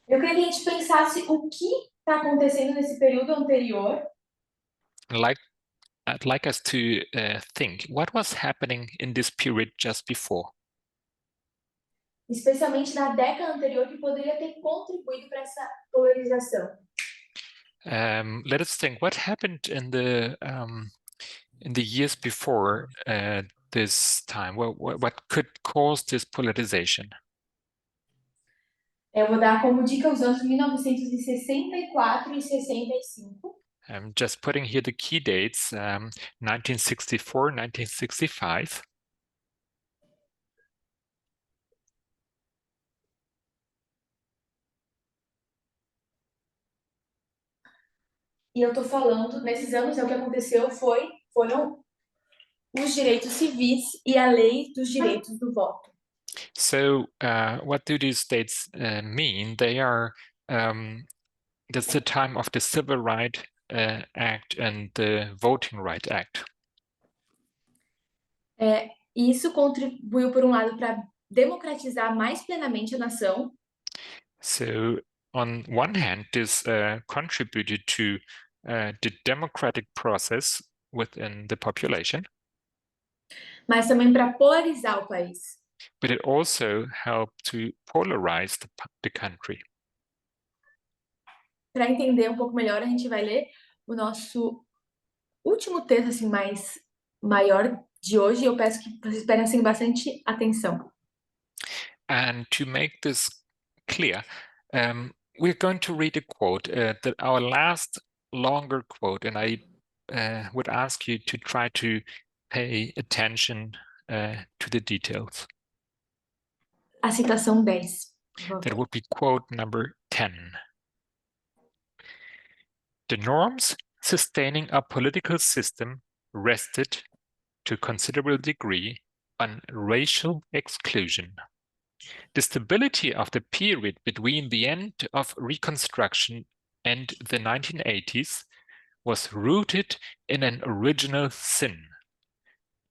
Eu queria que a gente pensasse o que está acontecendo nesse período anterior. I'd like us to think what was happening in this period just before. Especialmente na década anterior, que poderia ter contribuído para essa polarização. Let us think what happened in the years before this time. What could cause this polarization? Eu vou dar como dica os anos 1964 e 65. I'm just putting here the key dates, 1964, 1965. E eu tô falando, nesses anos, o que aconteceu foram os direitos civis e a lei dos direitos do voto. So what do these dates mean? They are, that's the time of the Civil Rights Act and the Voting Rights Act. Isso contribuiu, por um lado, para democratizar mais plenamente a nação, So on one hand, this contributed to the democratic process within the population, mas também para polarizar o país. but it also helped to polarize the country. Para entender um pouco melhor, a gente vai ler o nosso último texto, assim, maior de hoje. Eu peço que vocês prestem bastante atenção. And to make this clear, we're going to read a quote, our last longer quote, and I would ask you to try to pay attention to the details. A citação 10. That would be quote number 10. The norms sustaining our political system rested to a considerable degree on racial exclusion. The stability of the period between the end of Reconstruction and the 1980s was rooted in an original sin.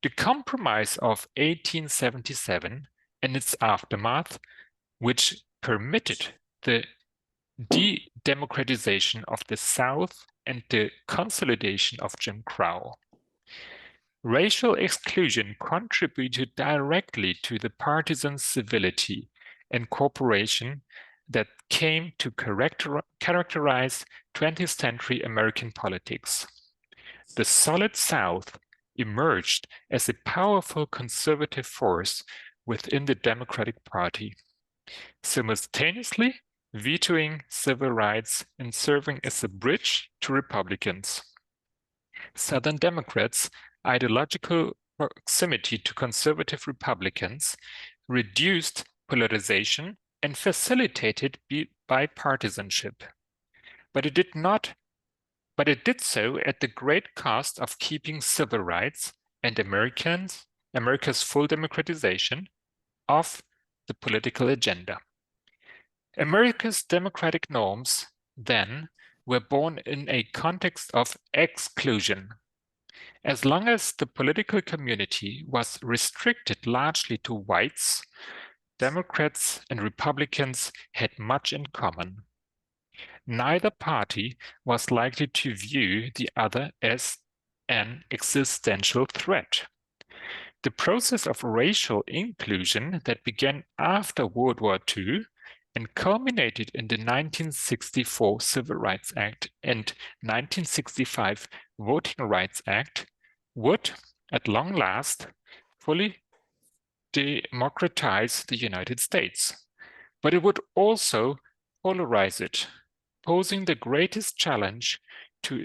The Compromise of 1877 and its aftermath, which permitted the de-democratization of the South and the consolidation of Jim Crow. Racial exclusion contributed directly to the partisan civility and cooperation that came to characterize 20th century American politics. The Solid South emerged as a powerful conservative force within the Democratic Party, simultaneously vetoing civil rights and serving as a bridge to Republicans. Southern Democrats' ideological proximity to conservative Republicans reduced polarization and facilitated bipartisanship. But it did so at the great cost of keeping civil rights and America's full democratization off the political agenda. America's democratic norms, then, were born in a context of exclusion. As long as the political community was restricted largely to whites, Democrats and Republicans had much in common. Neither party was likely to view the other as an existential threat. The process of racial inclusion that began after World War II and culminated in the 1964 Civil Rights Act and 1965 Voting Rights Act would, at long last, fully democratize the United States. But it would also polarize it, posing the greatest challenge to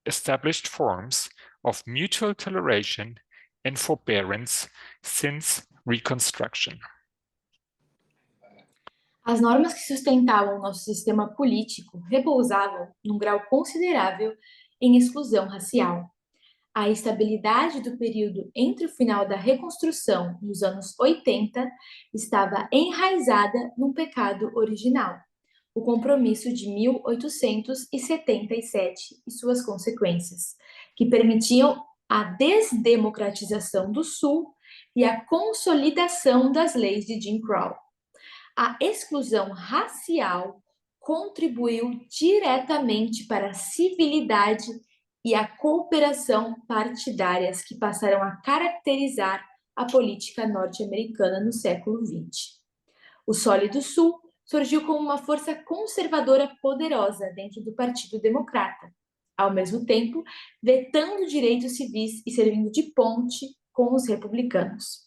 established forms of mutual toleration and forbearance since Reconstruction. As normas que sustentavam nosso sistema político repousavam num grau considerável em exclusão racial. A estabilidade do período entre o final da reconstrução e os anos 80 estava enraizada num pecado original, o Compromisso de 1877 e suas consequências, que permitiam a desdemocratização do Sul e a consolidação das leis de Jim Crow. A exclusão racial contribuiu diretamente para a civilidade e a cooperação partidárias que passaram a caracterizar a política norte-americana no século XX. O Sólido Sul surgiu como uma força conservadora poderosa dentro do Partido Democrata, ao mesmo tempo vetando direitos civis e servindo de ponte com os republicanos.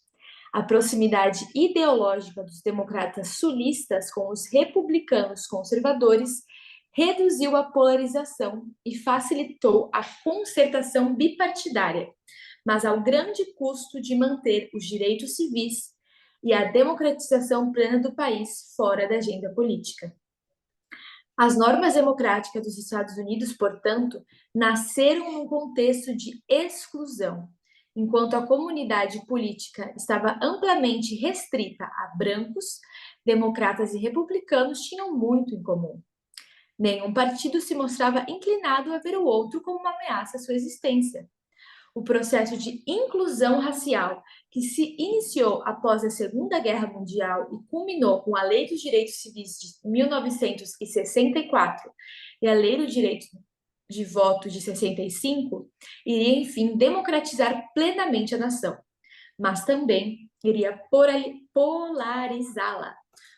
A proximidade ideológica dos democratas sulistas com os republicanos conservadores reduziu a polarização e facilitou a concertação bipartidária, mas ao grande custo de manter os direitos civis e a democratização plena do país fora da agenda política. As normas democráticas dos Estados Unidos, portanto, nasceram num contexto de exclusão, enquanto a comunidade política estava amplamente restrita a brancos, democratas e republicanos tinham muito em comum. Nenhum partido se mostrava inclinado a ver o outro como uma ameaça à sua existência. O processo de inclusão racial, que se iniciou após a Segunda Guerra Mundial e culminou com a Lei dos Direitos Civis de 1964 e a Lei do Direito de Voto de 65, iria, enfim, democratizar plenamente a nação, mas também iria polarizá-la,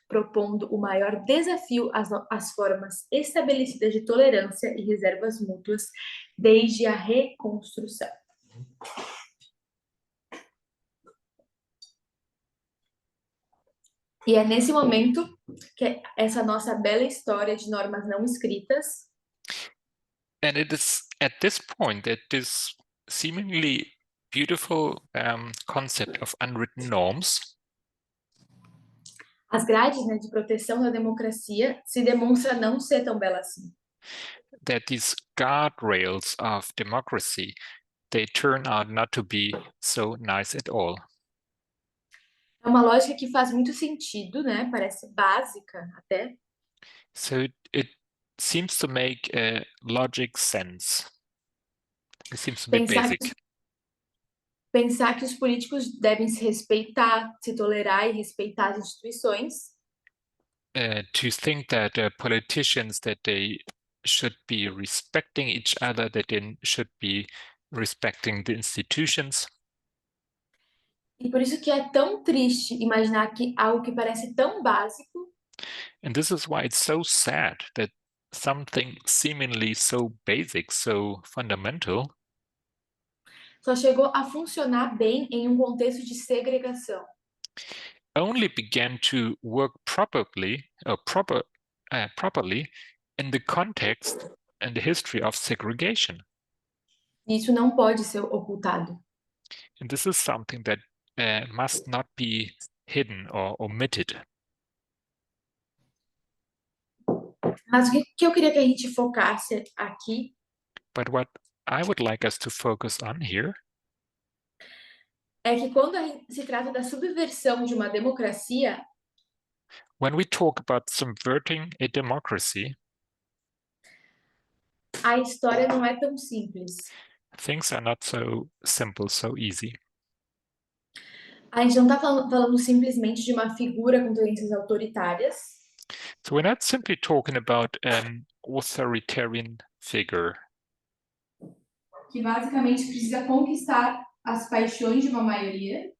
propondo o maior desafio às formas estabelecidas de tolerância e reservas mútuas desde a reconstrução. E é nesse momento que essa nossa bela história de normas não escritas. And it is at this point that this seemingly beautiful concept of unwritten norms, As grades, né, de proteção da democracia se demonstra não ser tão bela assim. that these guardrails of democracy, they turn out not to be so nice at all. É uma lógica que faz muito sentido, né? Parece básica até. So it seems to make logic sense. It seems to be basic. Pensar que os políticos devem se respeitar, se tolerar e respeitar as instituições. To think that politicians, that they should be respecting each other, that they should be respecting the institutions. E por isso que é tão triste imaginar que algo que parece tão básico. And this is why it's so sad that something seemingly so basic, so fundamental, só chegou a funcionar bem em um contexto de segregação. only began to work properly in the context and the history of segregation. Isso não pode ser ocultado. And this is something that must not be hidden or omitted. Mas o que eu queria que a gente focasse aqui But what I would like us to focus on here é que quando se trata da subversão de uma democracia, when we talk about subverting a democracy, a história não é tão simples. things are not so simple, so easy. A gente não está falando simplesmente de uma figura com tendências autoritárias. So we're not simply talking about an authoritarian figure Que basicamente precisa conquistar as paixões de uma maioria.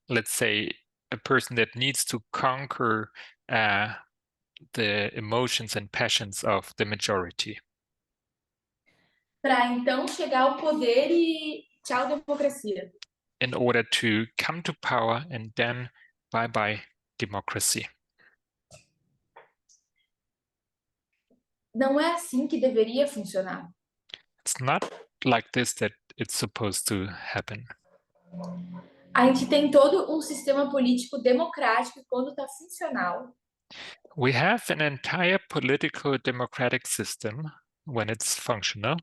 let's say a person that needs to conquer the emotions and passions of the majority. Para então chegar ao poder e tchau democracia. In order to come to power and then bye-bye democracy. Não é assim que deveria funcionar. It's not like this that it's supposed to happen. A gente tem todo um sistema político democrático e quando está funcional, We have an entire political democratic system when it's functional.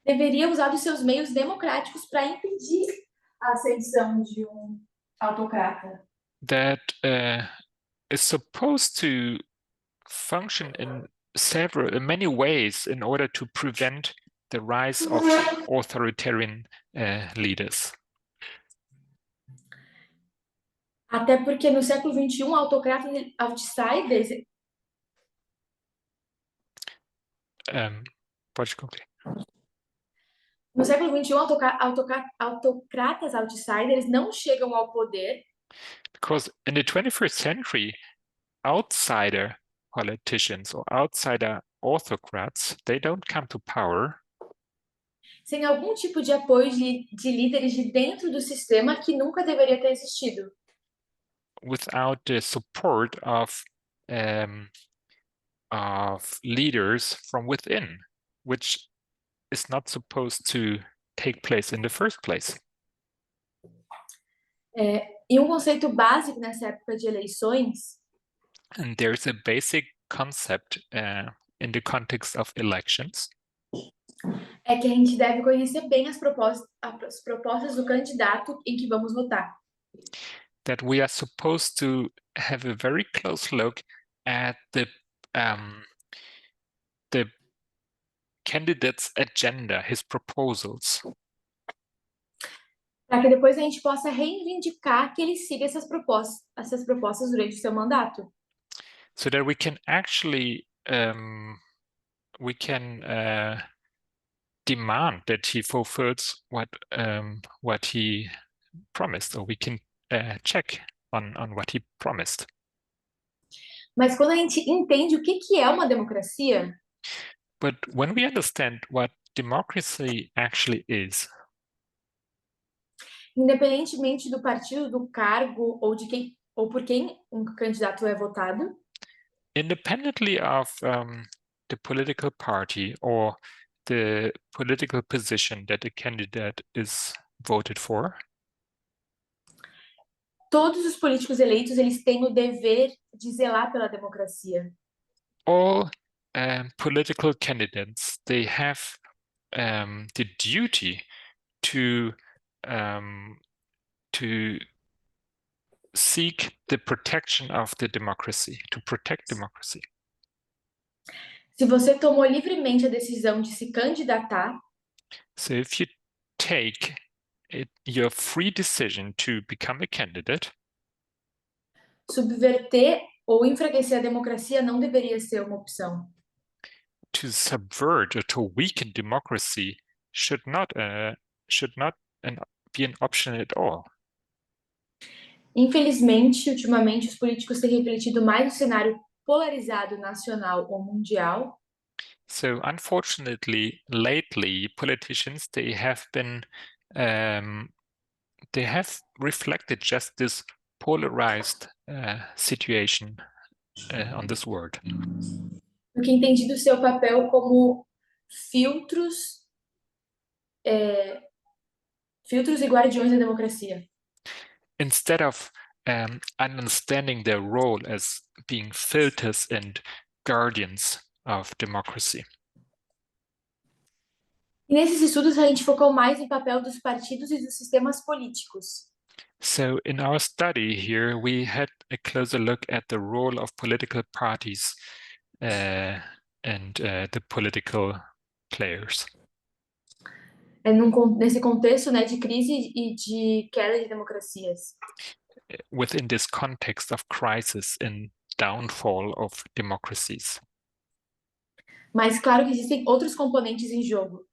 deveria usar os seus meios democráticos para impedir a ascensão de um autocrata. That is supposed to function in many ways in order to prevent the rise of authoritarian leaders. Até porque no século XXI, autocratas outsiders. Pode concluir. No século XXI, autocratas outsiders não chegam ao poder. Because in the 21st century, outsider politicians or outsider autocrats, they don't come to power. sem algum tipo de apoio de líderes de dentro do sistema que nunca deveria ter existido. Without the support of leaders from within, which is not supposed to take place in the first place. E um conceito básico nessa época de eleições And there's a basic concept in the context of elections é que a gente deve conhecer bem as propostas do candidato em que vamos votar. that we are supposed to have a very close look at the candidate's agenda, his proposals, Para que depois a gente possa reivindicar que ele siga essas propostas durante o seu mandato. so that we can actually demand that he fulfills what he promised, or we can check on what he promised. Mas quando a gente entende o que é uma democracia, But when we understand what democracy actually is, independentemente do partido, do cargo ou de quem ou por quem um candidato é votado, independently of the political party or the political position that the candidate is voted for, todos os políticos eleitos eles têm o dever de zelar pela democracia. all political candidates, they have the duty to seek the protection of the democracy, to protect democracy. Se você tomou livremente a decisão de se candidatar, So if you take your free decision to become a candidate, subverter ou enfraquecer a democracia não deveria ser uma opção. to subvert or to weaken democracy should not be an option at all. Infelizmente, ultimamente, os políticos têm refletido mais no cenário polarizado nacional ou mundial So unfortunately, lately, politicians, they have reflected just this polarized situation on this world. do que entendido seu papel como filtros, filtros e guardiões da democracia. Instead of understanding their role as being filters and guardians of democracy. E nesses estudos a gente focou mais no papel dos partidos e dos sistemas políticos. So in our study here, we had a closer look at the role of political parties and the political players. Nesse contexto, né, de crise e de queda de democracias. Within this context of crisis and downfall of democracies. Mas claro que existem outros componentes em jogo.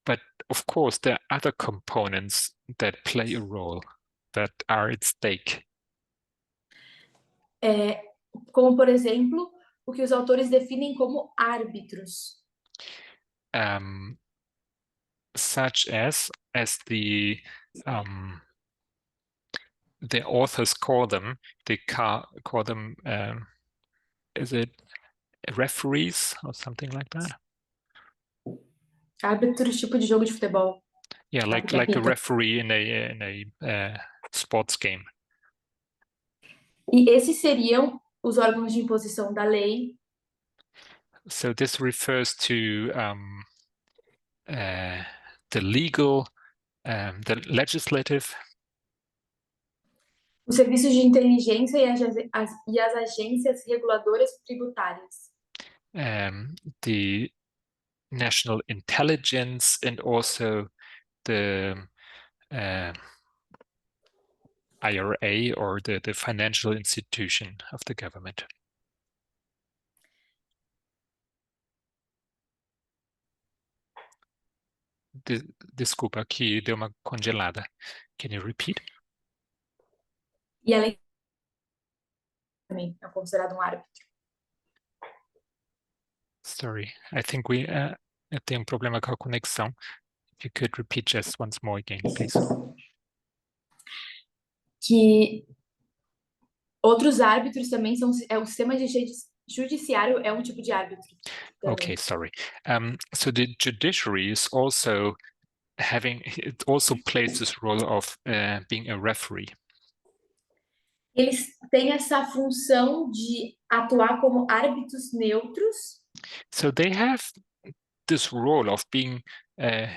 But of course, there are other components that play a role, that are at stake. Como, por exemplo, o que os autores definem como árbitros. Such as the authors call them, they call them, is it referees or something like that? Árbitros, tipo de jogo de futebol. Yeah, like a referee in a sports game. E esses seriam os órgãos de imposição da lei. So this refers to the legal, the legislative, Os serviços de inteligência e as agências reguladoras tributárias. the national intelligence, and also the IRA, or the financial institution of the government. Desculpa, aqui deu uma congelada. Can you repeat? E além também é considerado um árbitro. Sorry, I think tem um problema com a conexão. If you could repeat just once more again, please. Que outros árbitros também são... o sistema judiciário é um tipo de árbitro. Okay, sorry. So the judiciary is also it also plays this role of being a referee. Eles têm essa função de atuar como árbitros neutros. So they have this role of being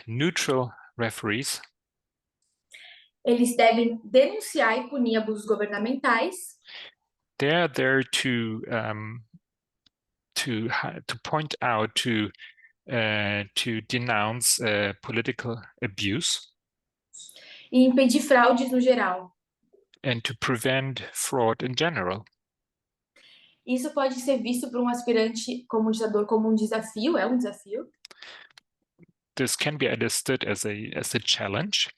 neutral referees. Eles devem denunciar e punir abusos governamentais. They are there to point out, to denounce political abuse. E impedir fraudes no geral. And to prevent fraud in general. Isso pode ser visto por um aspirante como ditador como um desafio, é um desafio. This can be understood as a challenge.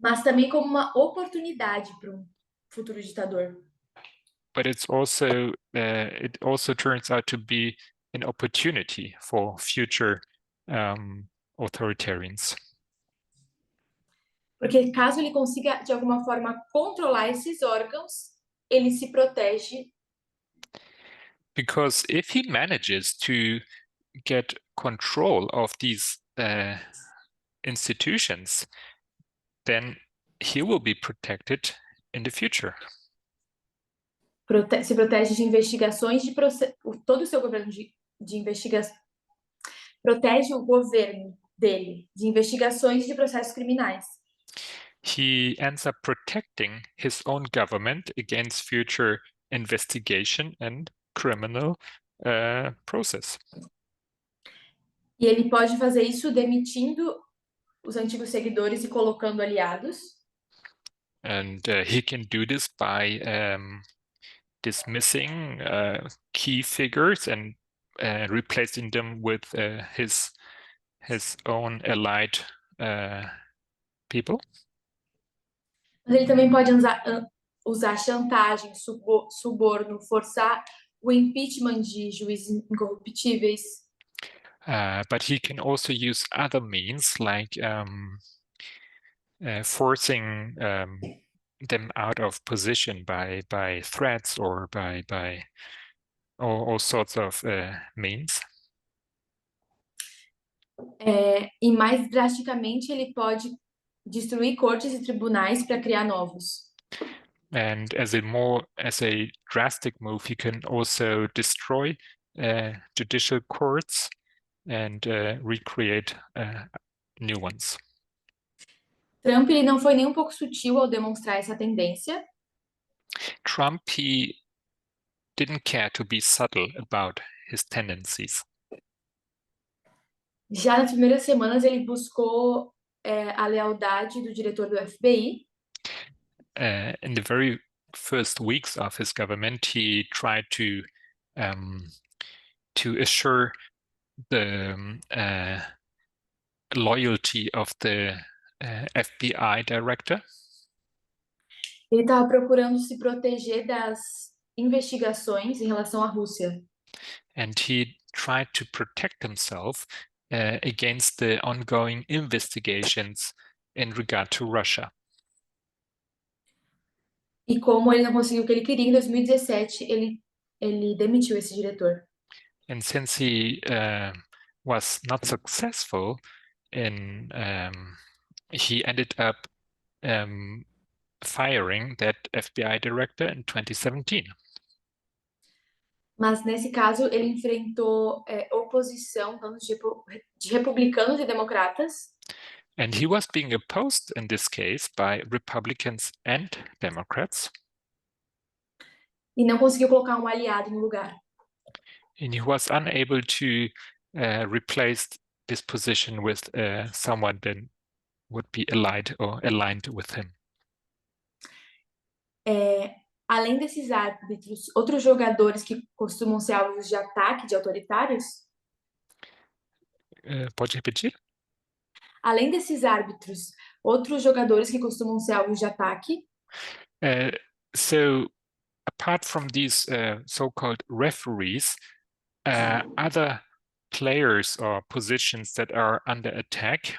Mas também como uma oportunidade para um futuro ditador. But it also turns out to be an opportunity for future authoritarians. Porque caso ele consiga de alguma forma controlar esses órgãos, ele se protege. Because if he manages to get control of these institutions, then he will be protected in the future. Se protege de investigações de todo o seu governo de investigação. Protege o governo dele de investigações de processos criminais. He ends up protecting his own government against future investigation and criminal process. E ele pode fazer isso demitindo os antigos seguidores e colocando aliados. And he can do this by dismissing key figures and replacing them with his own allied people. Mas ele também pode usar chantagem, suborno, forçar o impeachment de juízes incorruptíveis. But he can also use other means like forcing them out of position by threats or by all sorts of means. E mais drasticamente, ele pode destruir cortes e tribunais para criar novos. And as a drastic move, he can also destroy judicial courts and recreate new ones. Trump ele não foi nem um pouco sutil ao demonstrar essa tendência. Trump, he didn't care to be subtle about his tendencies. Já nas primeiras semanas, ele buscou a lealdade do diretor do FBI. In the very first weeks of his government, he tried to assure the loyalty of the FBI director. Ele estava procurando se proteger das investigações em relação à Rússia. And he tried to protect himself against the ongoing investigations in regard to Russia. E como ele não conseguiu o que ele queria, em 2017 ele demitiu esse diretor. And since he was not successful in, he ended up firing that FBI director in 2017. Mas nesse caso ele enfrentou oposição tanto de republicanos e democratas. And he was being opposed in this case by Republicans and Democrats. E não conseguiu colocar um aliado no lugar. And he was unable to replace this position with someone that would be allied or aligned with him. Além desses árbitros, outros jogadores que costumam ser alvos de ataque de autoritários? Pode repetir? Além desses árbitros, outros jogadores que costumam ser alvos de ataque? So, apart from these so-called referees, other players or positions that are under attack?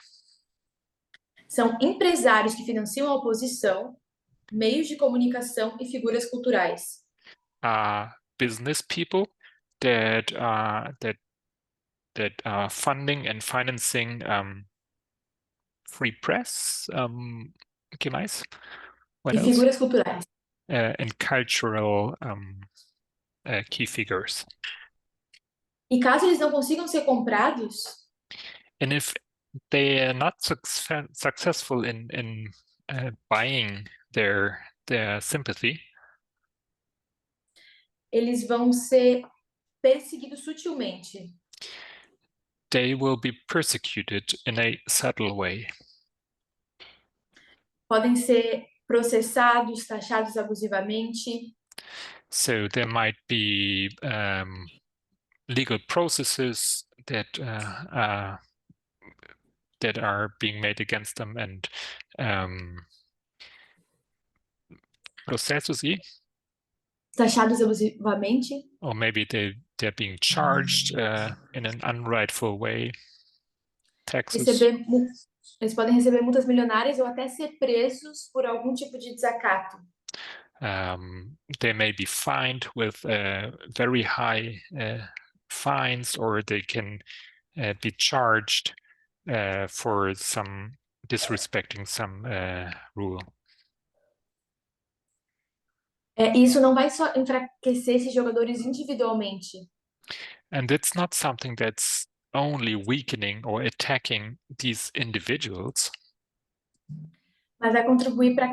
São empresários que financiam a oposição, meios de comunicação e figuras culturais. Business people that are funding and financing free press. Que mais? What E else? figuras culturais. And cultural key figures. E caso eles não consigam ser comprados, And if they are not successful in buying their sympathy, eles vão ser perseguidos sutilmente. they will be persecuted in a subtle way. Podem ser processados, taxados abusivamente. So there might be legal processes that are being made against them, and processos, Taxados abusivamente. or maybe they're being charged in an unrightful way. Taxes. Eles podem receber multas milionárias ou até ser presos por algum tipo de desacato. They may be fined with very high fines, or they can be charged for some disrespecting some rule. Isso não vai só enfraquecer esses jogadores individualmente. And it's not something that's only weakening or attacking these individuals, mas vai contribuir para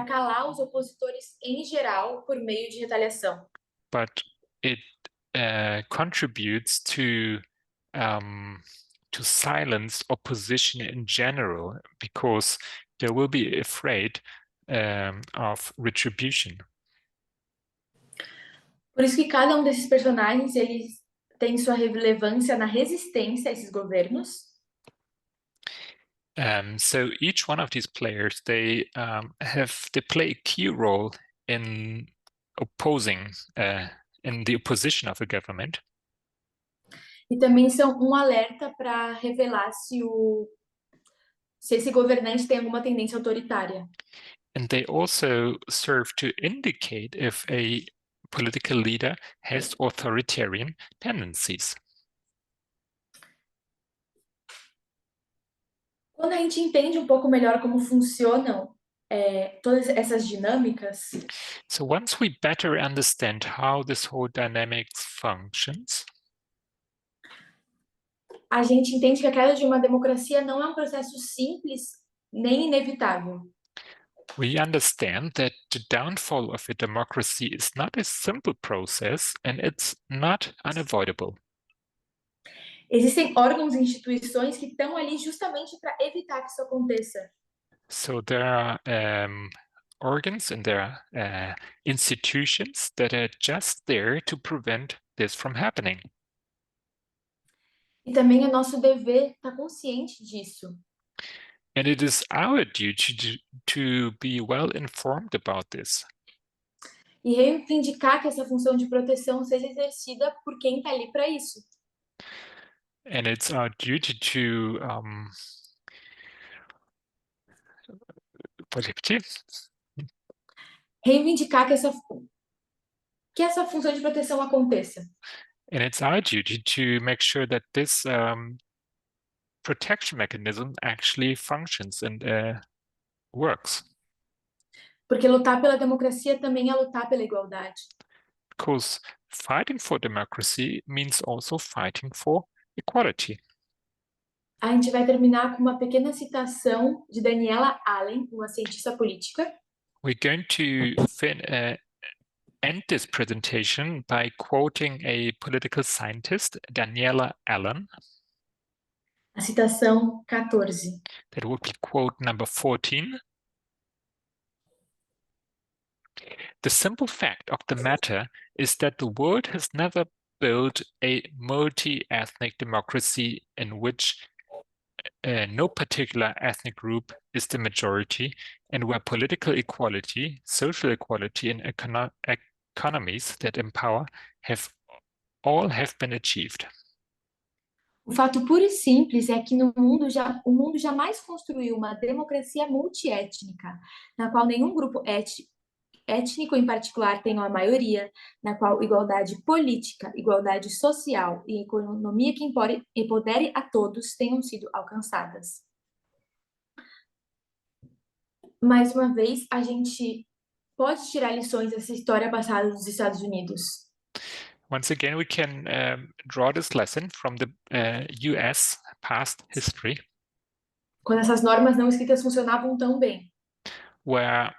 calar os opositores em geral por meio de retaliação. but it contributes to silence opposition in general, because they will be afraid of retribution. Por isso que cada um desses personagens eles tem sua relevância na resistência a esses governos. So each one of these players, they play a key role in opposing, in the opposition of a government. E também são um alerta para revelar se esse governante tem alguma tendência autoritária. And they also serve to indicate if a political leader has authoritarian tendencies. Quando a gente entende um pouco melhor como funcionam todas essas dinâmicas, So once we better understand how this whole dynamics functions, a gente entende que a queda de uma democracia não é um processo simples nem inevitável. we understand that the downfall of a democracy is not a simple process, and it's not unavoidable. Existem órgãos e instituições que estão ali justamente para evitar que isso aconteça. So there are organs and there are institutions that are just there to prevent this from happening. E também é nosso dever estar consciente disso. And it is our duty to be well informed about this. E reivindicar que essa função de proteção seja exercida por quem está ali para isso. And it's our duty to pode repetir? Reivindicar que essa função de proteção aconteça. And it's our duty to make sure that this protection mechanism actually functions and works. Porque lutar pela democracia também é lutar pela igualdade. Because fighting for democracy means also fighting for equality. A gente vai terminar com uma pequena citação de Daniela Allen, uma cientista política. We're going to end this presentation by quoting a political scientist, Daniela Allen. A citação 14. That would be quote number 14. The simple fact of the matter is that the world has never built a multi-ethnic democracy in which no particular ethnic group is the majority, and where political equality, social equality, and economies that empower have been achieved. O fato puro e simples é que o mundo jamais construiu uma democracia multiétnica, na qual nenhum grupo étnico em particular tenha a maioria, na qual igualdade política, igualdade social e economia que empodere a todos tenham sido alcançadas. Mais uma vez, a gente pode tirar lições dessa história passada dos Estados Unidos. Once again, we can draw this lesson from the US past history, Quando essas normas não escritas funcionavam tão bem. where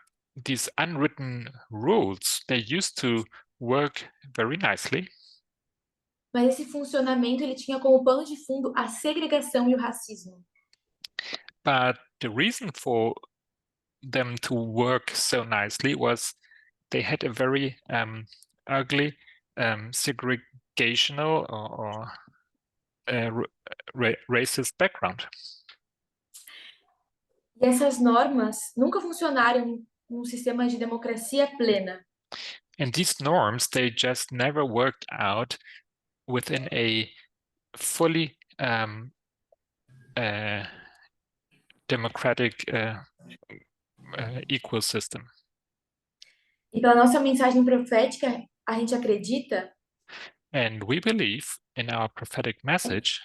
these unwritten rules, they used to work very nicely, Mas esse funcionamento ele tinha como pano de fundo a segregação e o racismo. but the reason for them to work so nicely was they had a very ugly segregational or racist background. E essas normas nunca funcionaram num sistema de democracia plena. And these norms, they just never worked out within a fully democratic equal system. E pela nossa mensagem profética, a gente acredita And we believe in our prophetic message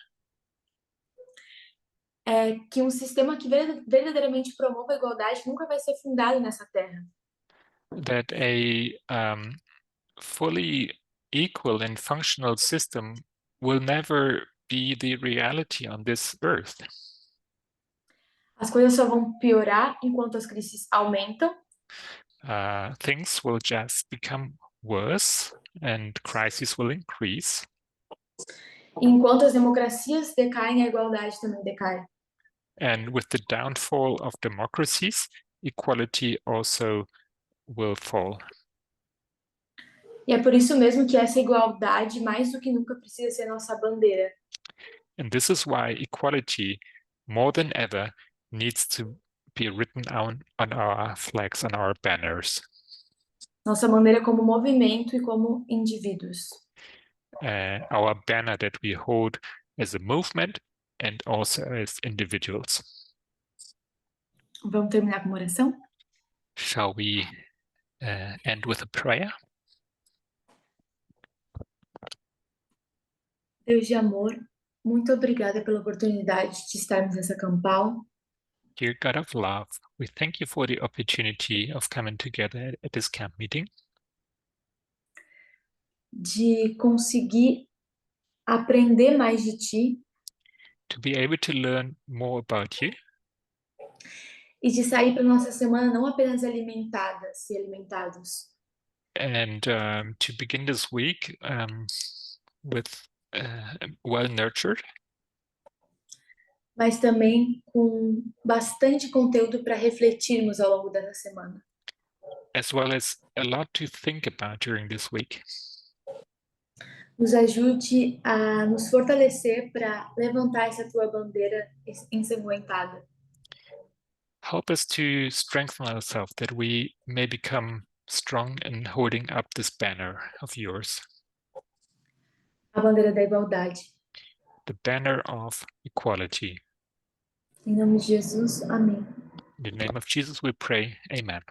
que um sistema que verdadeiramente promova a igualdade nunca vai ser fundado nessa terra. that a fully equal and functional system will never be the reality on this earth. As coisas só vão piorar enquanto as crises aumentam Things will just become worse and crises will increase. e enquanto as democracias decaem, a igualdade também decai. And with the downfall of democracies, equality also will fall. E é por isso mesmo que essa igualdade, mais do que nunca, precisa ser nossa bandeira. And this is why equality, more than ever, needs to be written on our flags, on our banners. Nossa bandeira como movimento e como indivíduos. Our banner that we hold as a movement and also as individuals. Vamos terminar com uma oração? Shall we end with a prayer? Deus de amor, muito obrigada pela oportunidade de estarmos nessa Campal, Dear God of love, we thank you for the opportunity of coming together at this camp meeting, de conseguir aprender mais de Ti to be able to learn more about you, e de sair para nossa semana não apenas alimentadas e alimentados, and to begin this week with well nurtured, mas também com bastante conteúdo para refletirmos ao longo dessa semana. as well as a lot to think about during this week. Nos ajude a nos fortalecer para levantar essa Tua bandeira ensanguentada. Help us to strengthen ourselves that we may become strong in holding up this banner of yours, A bandeira da igualdade. the banner of equality. Em nome de Jesus, amém. In the name of Jesus we pray, amen.